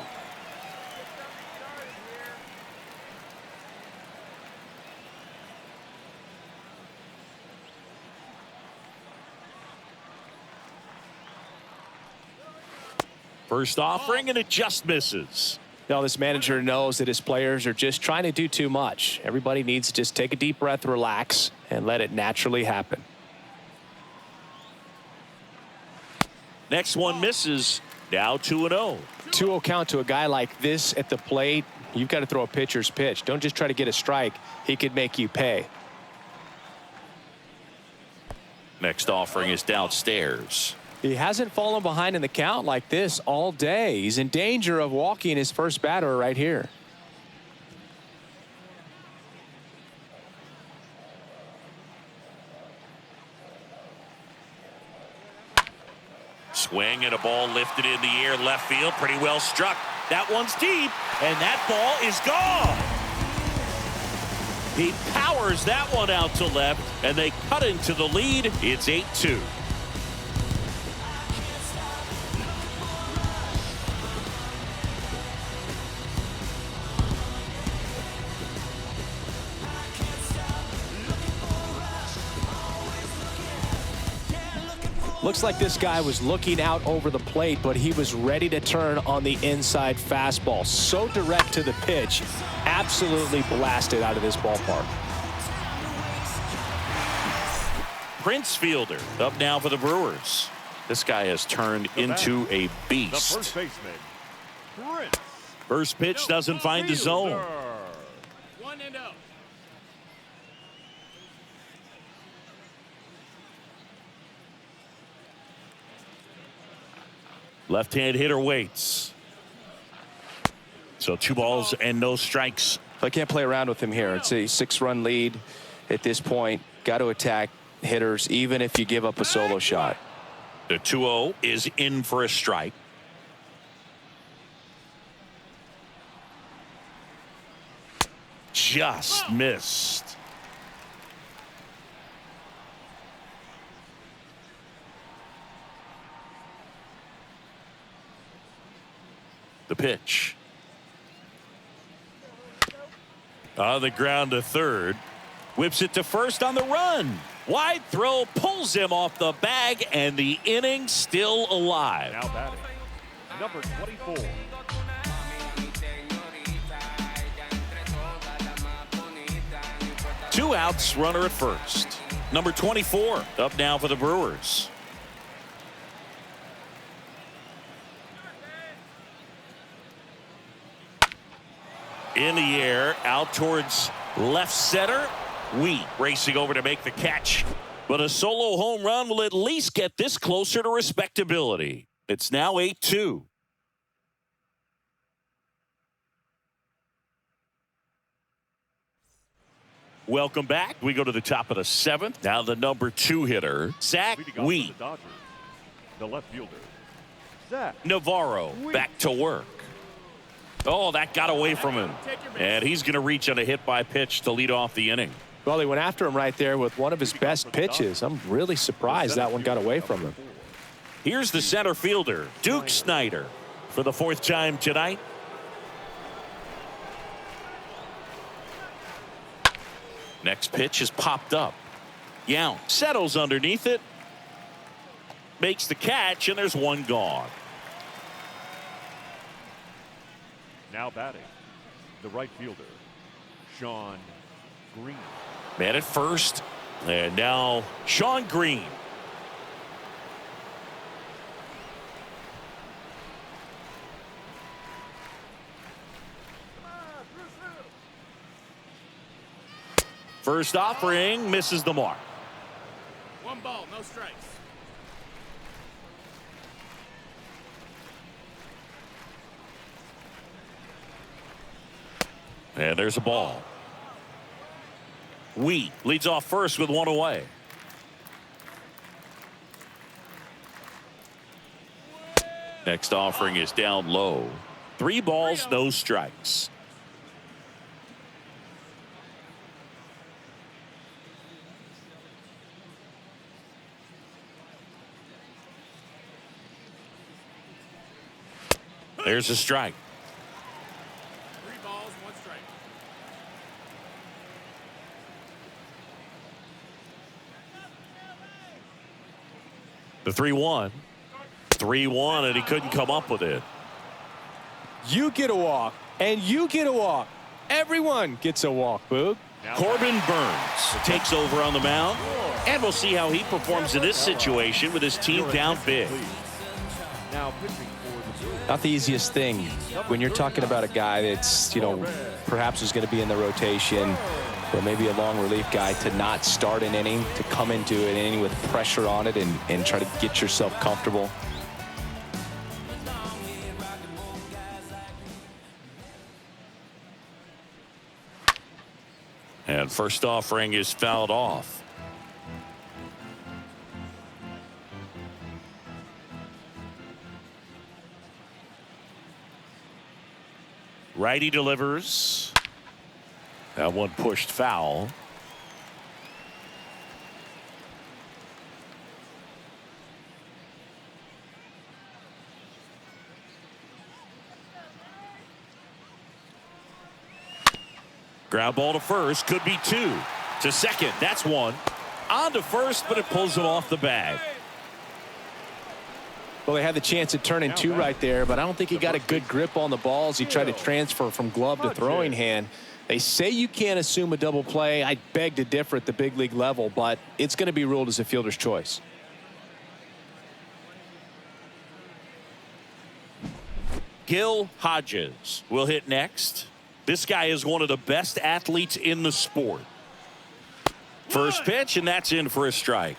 First offering, and it just misses. Now, this manager knows that his players are just trying to do too much. Everybody needs to just take a deep breath, relax, and let it naturally happen. Next one misses. Now 2-0. 2-0 count to a guy like this at the plate. You've got to throw a pitcher's pitch. Don't just try to get a strike. He could make you pay. Next offering is downstairs. He hasn't fallen behind in the count like this all day. He's in danger of walking his first batter right here. Swing and a ball lifted in the air, left field, pretty well struck. That one's deep, and that ball is gone. He powers that one out to left, and they cut into the lead. It's 8-2. Looks like this guy was looking out over the plate, but he was ready to turn on the inside fastball. So direct to the pitch, absolutely blasted out of this ballpark. Prince Fielder up now for the Brewers. This guy has turned into a The beast. first baseman, Prince. First pitch doesn't find the zone. 1-0. Left-hand hitter waits. So 2 balls and no strikes. I can't play around with him here. It's a 6-run lead at this point. Got to attack hitters, even if you give up a solo shot. The 2-0 is in for a strike. Just missed. The pitch. On the ground to third. Whips it to first on the run. Wide throw pulls him off the bag, and the inning still alive. Now batting, number 24. Two outs, runner at first. Number 24 up now for the Brewers. In the air, out towards left center. Wheat racing over to make the catch. But a solo home run will at least get this closer to respectability. It's now 8-2. Welcome back. We go to the top of the 7th. Now the number 2 hitter, Zach Leading off for Wheat. the Dodgers, the left fielder, Zach. Navarro back to work. Oh, that got away from him. And he's going to reach on a hit by pitch to lead off the inning. Well, he went after him right there with one of his best pitches. I'm really surprised that one got away from him. Here's the center fielder, Duke Snyder, for the 4th time tonight. Next pitch is popped up. Yount settles underneath it. Makes the catch, and there's one gone. Now batting, the right fielder, Sean Green. Man at first, and now Sean Green. First offering misses the mark. 1 ball, no strikes. And there's a ball. Wheat leads off first with 1 away. Next offering is down low. 3 balls, no strikes. There's a strike. 3 balls, 1 strike. The 3-1. 3-1, and he couldn't come up with it. You get a walk, and you get a walk. Everyone gets a walk, Boog. Corbin Burns takes over on the mound, and we'll see how he performs in this situation with his team down big. Now pitching for the Brewers. Not the easiest thing when you're talking about a guy that's, perhaps is going to be in the rotation, or maybe a long relief guy, to not start an inning, to come into an inning with pressure on it and try to get yourself comfortable. And first offering is fouled off. Righty delivers. That one pushed foul. Ground ball to first. Could be two. To second. That's one. On to first, but it pulls him off the bag. Well, they had the chance at turning two right there, but I don't think he got a good grip on the ball as he tried to transfer from glove to throwing hand. They say you can't assume a double play. I beg to differ at the big league level, but it's going to be ruled as a fielder's choice. Gil Hodges will hit next. This guy is one of the best athletes in the sport. First pitch, and that's in for a strike.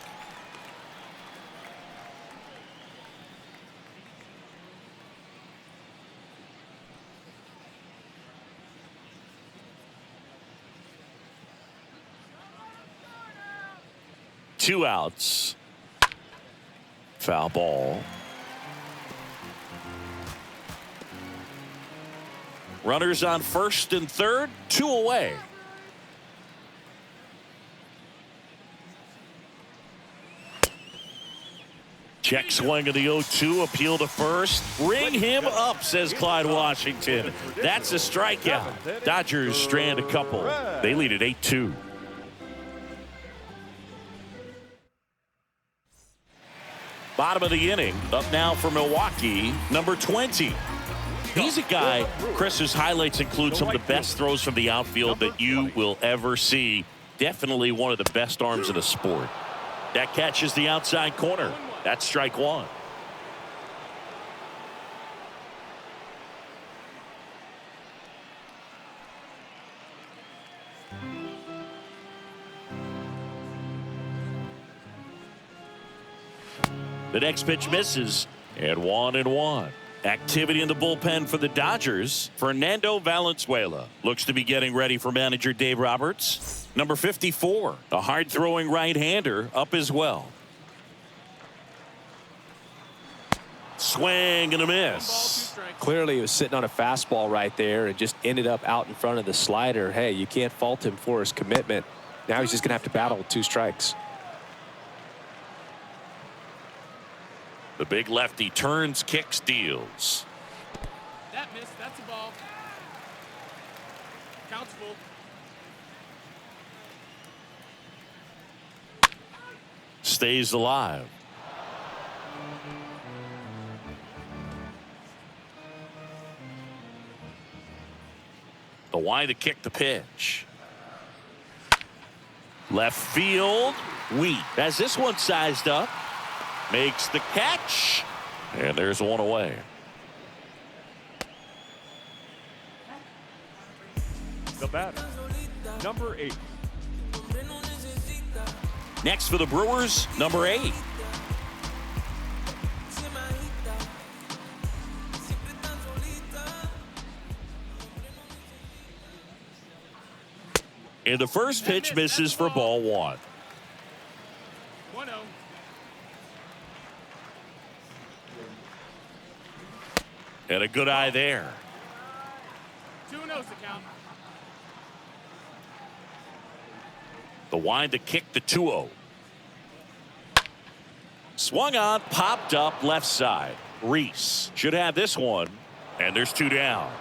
Two outs. Foul ball. Runners on first and third, two away. Check swing of the 0-2, appeal to first. Ring him up, says Clyde Washington. That's a strikeout. Dodgers strand a couple. They lead at 8-2. Bottom of the inning, up now for Milwaukee, number 20. He's a guy, Chris's highlights include some of the best throws from the outfield that you will ever see. Definitely one of the best arms in the sport. That catches the outside corner. That's strike one. The next pitch misses, and 1-1. Activity in the bullpen for the Dodgers. Fernando Valenzuela looks to be getting ready for manager Dave Roberts. Number 54, a hard-throwing right-hander, up as well. Swing and a miss. Clearly, he was sitting on a fastball right there and just ended up out in front of the slider. Hey, you can't fault him for his commitment. Now he's just going to have to battle with two strikes. The big lefty turns, kicks, deals. That missed. That's a ball. Counts full. Stays alive. The wide to kick the pitch. Left field. Wheat has this one sized up. Makes the catch. And there's one away. The batter, number 8. Next for the Brewers, number 8. And the first pitch misses for ball one. 1-0. And a good eye there. 2-0's the count. The wind to kick the 2-0. Swung on, popped up left side. Reese should have this one. And there's two down.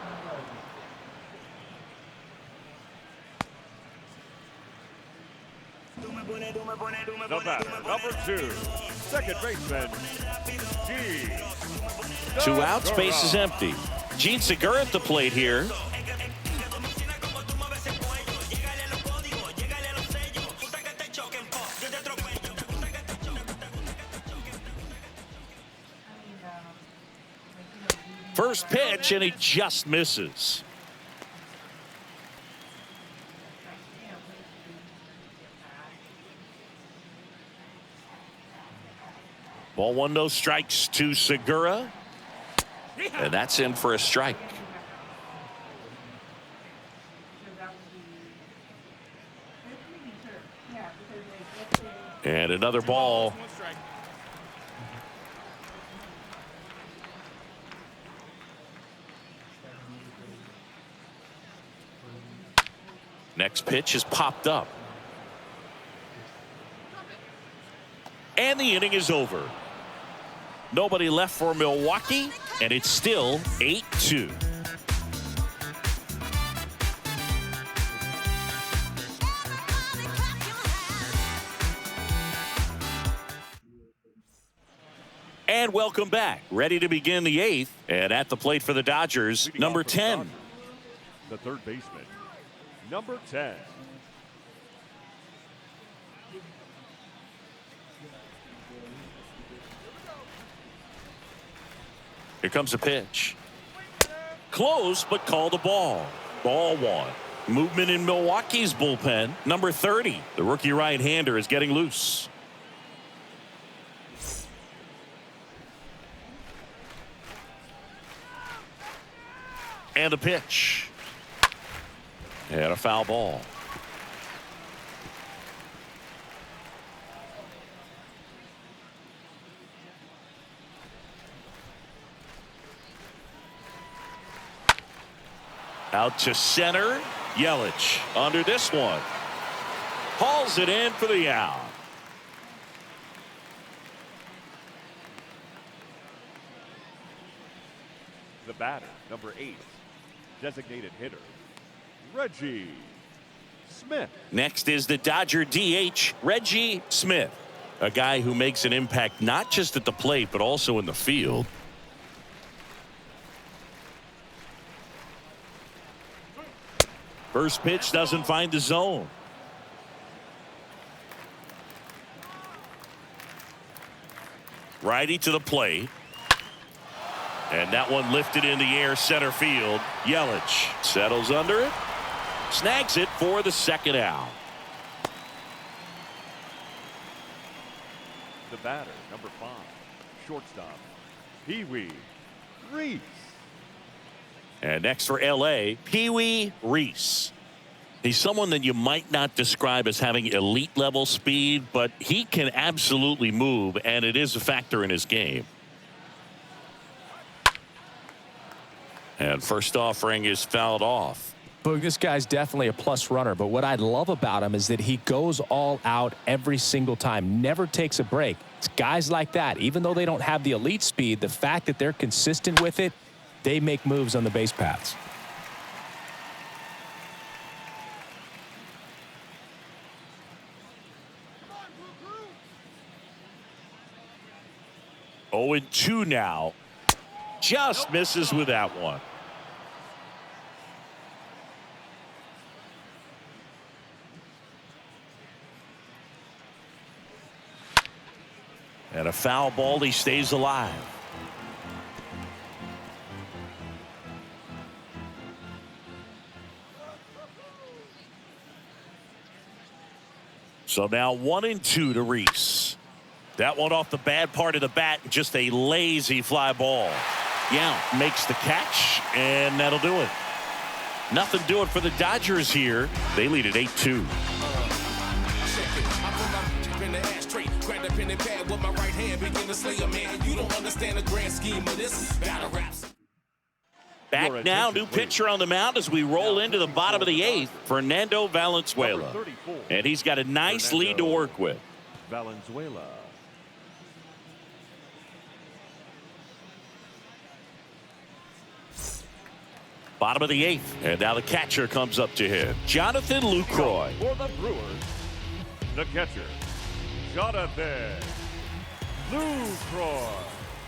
The batter, number 2, second baseman, Gene. Two outs, base is empty. Gene Segura at the plate here. First pitch, and he just misses. Ball one, no strikes to Segura. And that's in for a strike. And another ball. Next pitch is popped up. And the inning is over. Nobody left for Milwaukee, and it's still 8-2. And welcome back. Ready to begin the 8th. And at the plate for the Dodgers, number 10. The third baseman, number 10. Here comes a pitch. Close, but called a ball. Ball 1. Movement in Milwaukee's bullpen. Number 30. The rookie right-hander is getting loose. And a pitch. And a foul ball. Out to center. Yelich under this one. Hauls it in for the out. The batter, number 8. Designated hitter, Reggie Smith. Next is the Dodger DH, Reggie Smith. A guy who makes an impact not just at the plate, but also in the field. First pitch doesn't find the zone. Righty to the plate. And that one lifted in the air center field. Yelich settles under it. Snags it for the second out. The batter, number 5. Shortstop, Pee Wee Reese. And next for L.A., Pee Wee Reese. He's someone that you might not describe as having elite level speed, but he can absolutely move, and it is a factor in his game. And first offering is fouled off. Boog, this guy's definitely a plus runner, but what I love about him is that he goes all out every single time, never takes a break. It's guys like that, even though they don't have the elite speed, the fact that they're consistent with it, they make moves on the base paths. Oh, 0-2 now. Just misses with that one. And a foul ball, he stays alive. So now 1-2 to Reese. That one off the bad part of the bat, just a lazy fly ball. Yeah, makes the catch, and that'll do it. Nothing doing for the Dodgers here. They lead at 8-2. Back now, new pitcher on the mound as we roll into the bottom of the 8th, Fernando Valenzuela. And he's got a nice lead to work with. Valenzuela. Bottom of the 8th, and now the catcher comes up to him. Jonathan Lucroy. For the Brewers, the catcher, Jonathan Lucroy.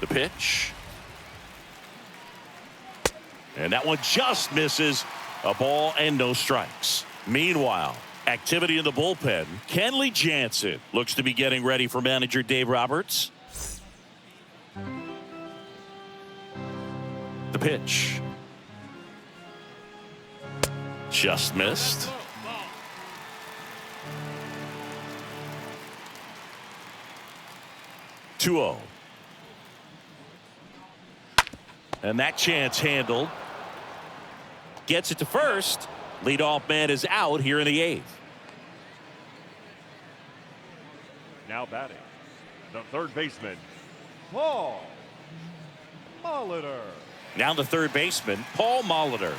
The pitch. And that one just misses. A ball and no strikes. Meanwhile, activity in the bullpen. Kenley Jansen looks to be getting ready for manager Dave Roberts. The pitch. Just missed. (2-0). And that chance handled. Gets it to first. Leadoff man is out here in the 8th. Now batting, the third baseman, Paul Molitor. Now the third baseman, Paul Molitor.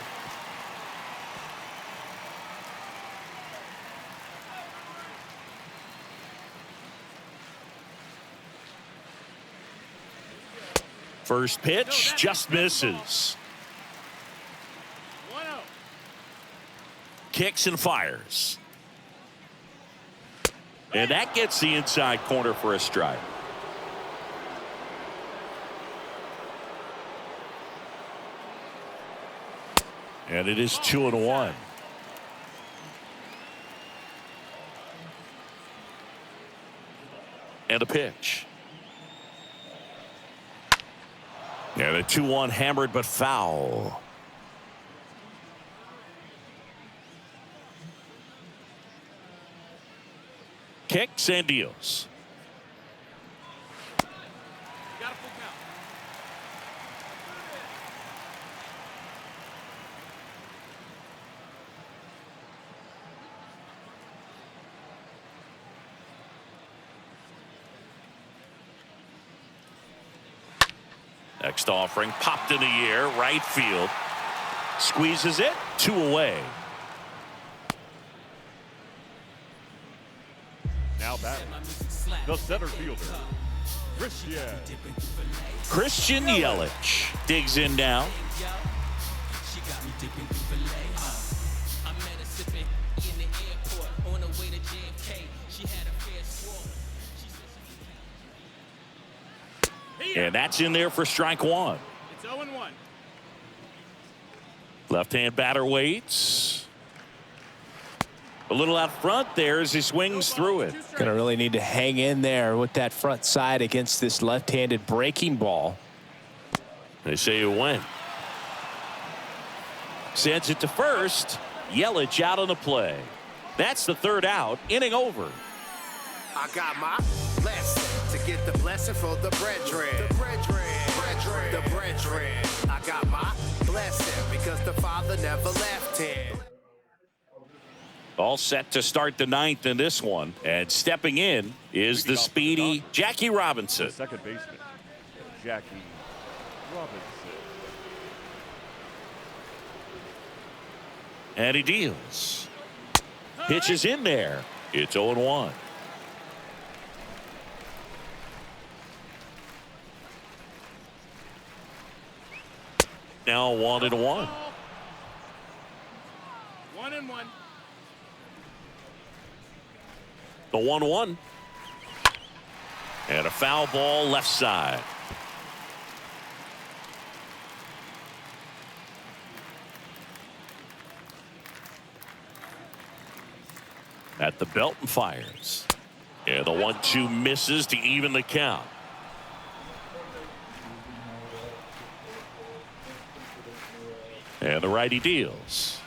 First pitch just misses. 1-0. Kicks and fires. And that gets the inside corner for a strike. And it is 2-1. And a pitch. And a 2-1 hammered but foul. Kicks and deals. Got a full count. Next offering popped in the air, right field. Squeezes it, 2 away. Now batting, the center fielder, Christian Yelich digs in now. And that's in there for strike 1. It's 0-1. Left-hand batter waits. A little out front there as he swings through it. Going to really need to hang in there with that front side against this left-handed breaking ball. They say you win. Sends it to first. Yelich out on the play. That's the 3rd out. Inning over. I got my blessing to get the blessing for the brethren. The brethren. The brethren. I got my blessing because the Father never left him. All set to start the 9th in this one. And stepping in is the speedy Jackie Robinson. second baseman, Jackie Robinson. And he deals. Pitches in there. It's 0-1. Now 1-1. 1-1. The 1-1. And a foul ball left side. At the belt and fires. And the 1-2 misses to even the count. And the righty deals.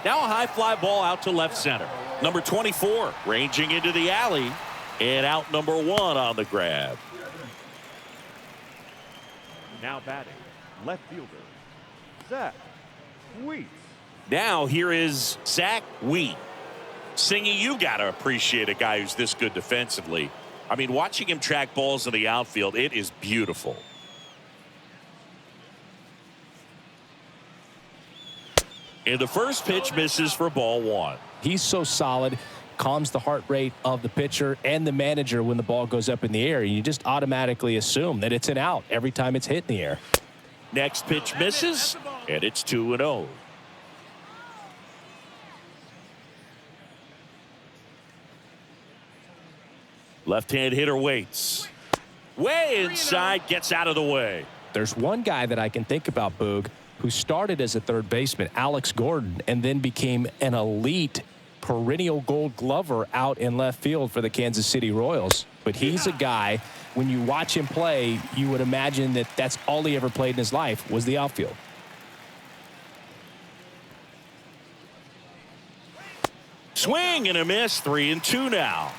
Now a high fly ball out to left center. Number 24 ranging into the alley. And out number 1 on the grab. Now batting, left fielder, Zach Wheat. Now here is Zach Wheat. Singy, you got to appreciate a guy who's this good defensively. I mean, watching him track balls in the outfield, it is beautiful. And the first pitch misses for ball 1. He's so solid, calms the heart rate of the pitcher and the manager when the ball goes up in the air. You just automatically assume that it's an out every time it's hit in the air. Next pitch misses, and it's 2-0. Left-hand hitter waits. Way inside, gets out of the way. There's one guy that I can think about, Boog, who started as a third baseman, Alex Gordon, and then became an elite perennial Gold Glover out in left field for the Kansas City Royals. But he's a guy, when you watch him play, you would imagine that that's all he ever played in his life was the outfield. Swing and a miss, 3-2 now.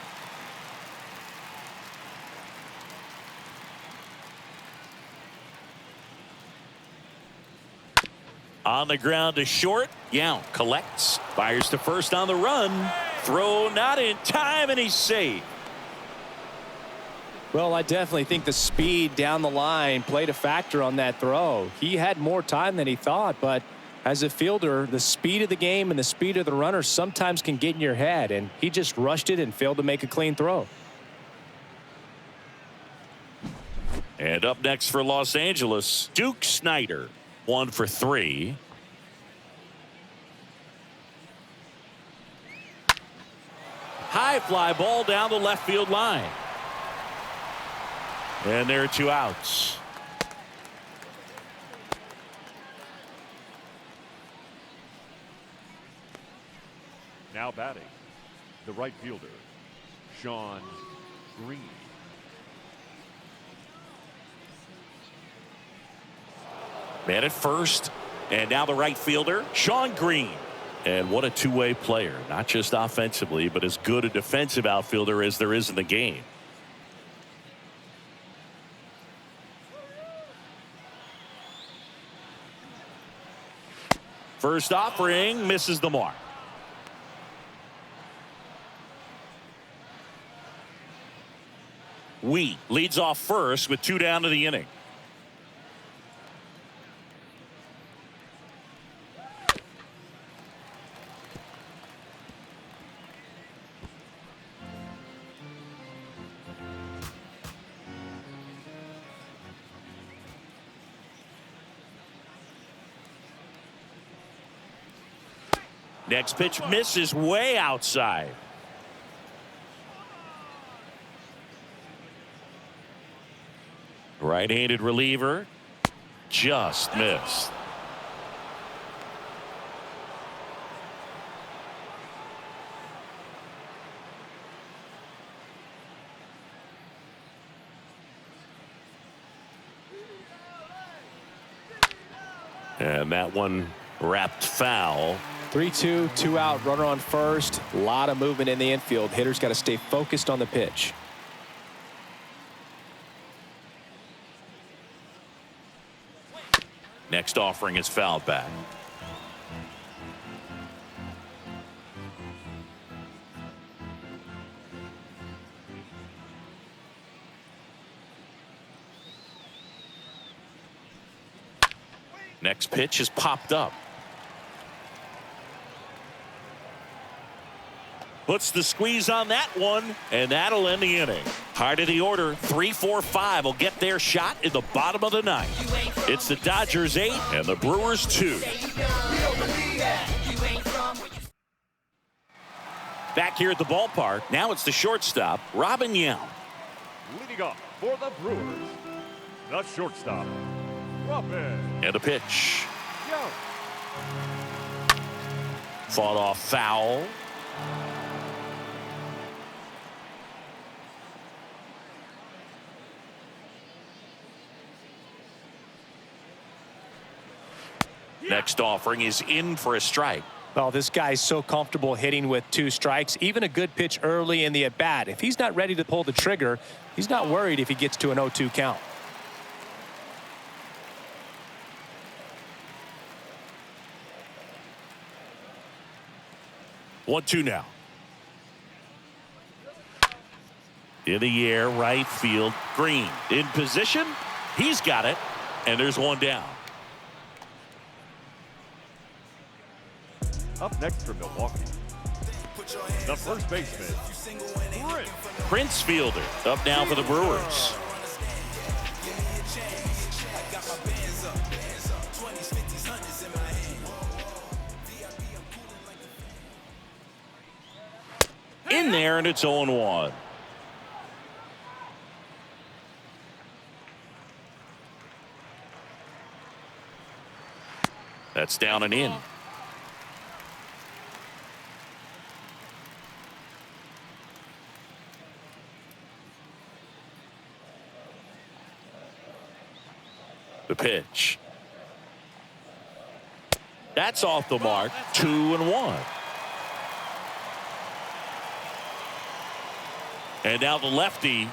On the ground to short. Yount collects. Fires to first on the run. Throw not in time, and he's safe. Well, I definitely think the speed down the line played a factor on that throw. He had more time than he thought, but as a fielder, the speed of the game and the speed of the runner sometimes can get in your head, and he just rushed it and failed to make a clean throw. And up next for Los Angeles, Duke Snider, 1 for 3. High fly ball down the left field line. And there are 2 outs. Now batting, the right fielder, Sean Green. Man at first, and now the right fielder, Sean Green. And what a two-way player, not just offensively, but as good a defensive outfielder as there is in the game. First offering misses the mark. Wheat leads off first with 2 down to the inning. Next pitch misses way outside. Right-handed reliever just missed. And that one wrapped foul. 3-2, 2 out, runner on first. A lot of movement in the infield. Hitter's got to stay focused on the pitch. Next offering is fouled back. Next pitch is popped up. Puts the squeeze on that one, and that'll end the inning. Heart of the order, 3-4-5 will get their shot in the bottom of the 9th. It's the Dodgers 8 and the Brewers 2. Back here at the ballpark, now it's the shortstop, Robin Yount. Leading off for the Brewers, the shortstop, Robin. And the pitch. Yo. Fought off foul. Next offering is in for a strike. Well, this guy's so comfortable hitting with 2 strikes, even a good pitch early in the at-bat. If he's not ready to pull the trigger, he's not worried if he gets to an 0-2 count. One, 2 now. In the air, right field, Green. In position, he's got it, and there's 1 down. Up next for Milwaukee, the first baseman, Prince Fielder up now for the Brewers. In there, and it's 0-1. That's down and in. The pitch. That's off the mark. 2-1. And now the lefty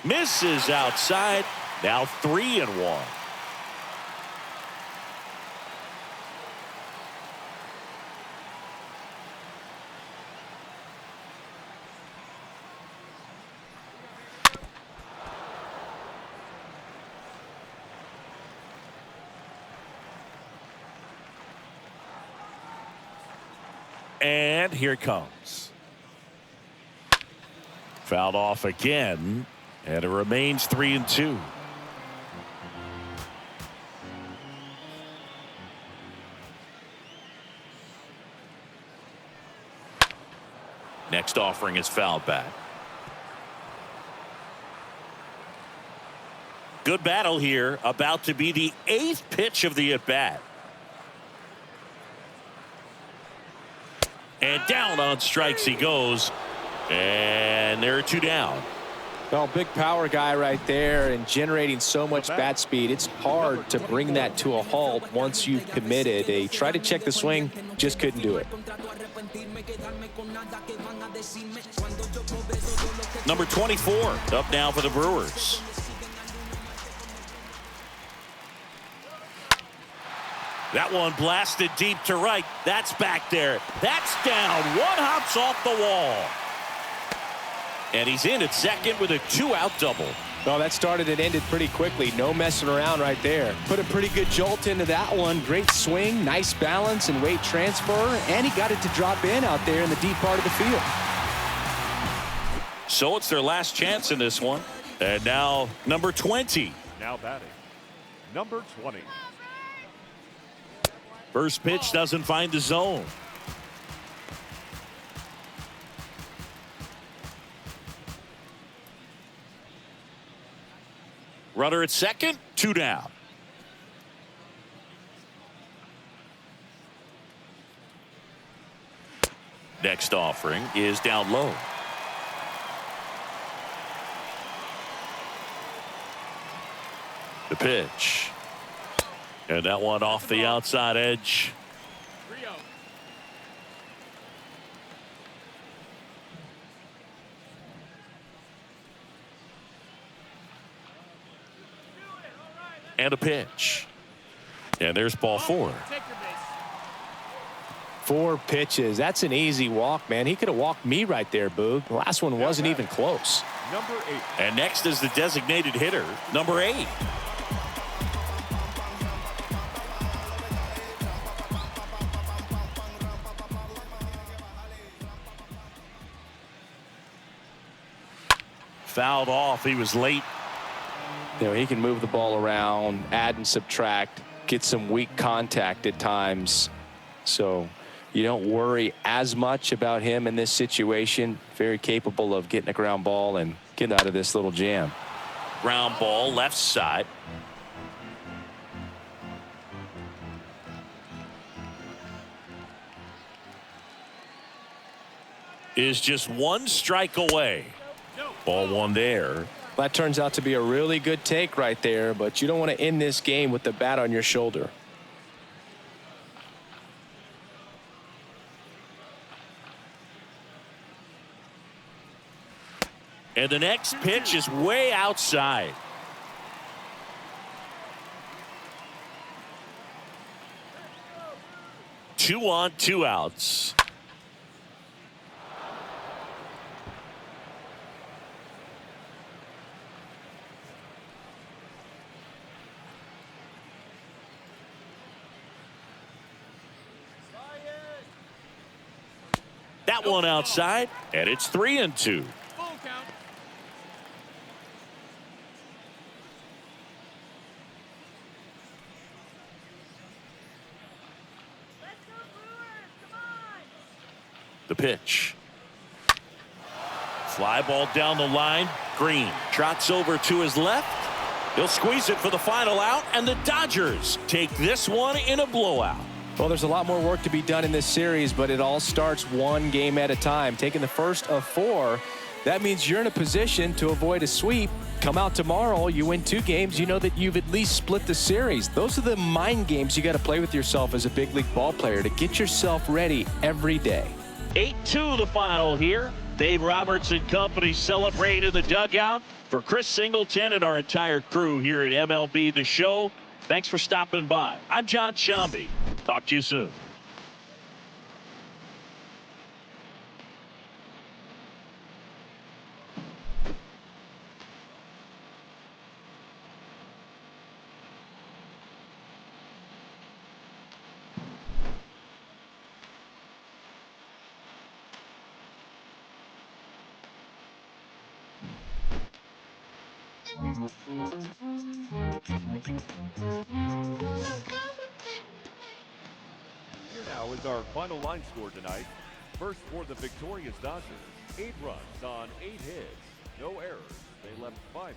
misses outside. Now 3-1. And here it comes. Fouled off again. And it remains 3-2. Next offering is fouled back. Good battle here. About to be the 8th pitch of the at-bat. And down on strikes he goes. And there are 2 down. Well, big power guy right there and generating so much bat speed. It's hard to bring that to a halt once you've committed. They tried to check the swing, just couldn't do it. Number 24 up now for the Brewers. That one blasted deep to right. That's back there. That's down. One hops off the wall. And he's in at second with a 2-out double. Well, that started and ended pretty quickly. No messing around right there. Put a pretty good jolt into that one. Great swing, nice balance and weight transfer. And he got it to drop in out there in the deep part of the field. So it's their last chance in this one. And now number 20. Now batting, number 20. First pitch doesn't find the zone. Runner at second, 2 down. Next offering is down low. The pitch. And that one off the outside edge. And a pitch. And there's ball 4. 4 pitches. That's an easy walk, man. He could have walked me right there, Boog. The last one wasn't even close. Number 8. And next is the designated hitter, number 8. Fouled off. He was late. You know, he can move the ball around, add and subtract, get some weak contact at times. So you don't worry as much about him in this situation. Very capable of getting a ground ball and getting out of this little jam. Ground ball left side. Is just 1 strike away. Ball 1 there. That turns out to be a really good take right there, but you don't want to end this game with the bat on your shoulder. And the next pitch is way outside. Two on, 2 outs. That one outside, and it's 3-2. Full count. Let's go Brewers, come on. The pitch. Fly ball down the line. Green trots over to his left. He'll squeeze it for the final out, and the Dodgers take this one in a blowout. Well, there's a lot more work to be done in this series, but it all starts 1 game at a time. Taking the first of 4, that means you're in a position to avoid a sweep. Come out tomorrow, you win 2 games, you know that you've at least split the series. Those are the mind games you got to play with yourself as a big league ball player to get yourself ready every day. 8-2 the final here. Dave Roberts and company celebrate in the dugout. For Chris Singleton and our entire crew here at MLB The Show, thanks for stopping by. I'm John Shambi. Talk to you soon. Here now is our final line score tonight. First for the victorious Dodgers, 8 runs on 8 hits, no errors. They left 5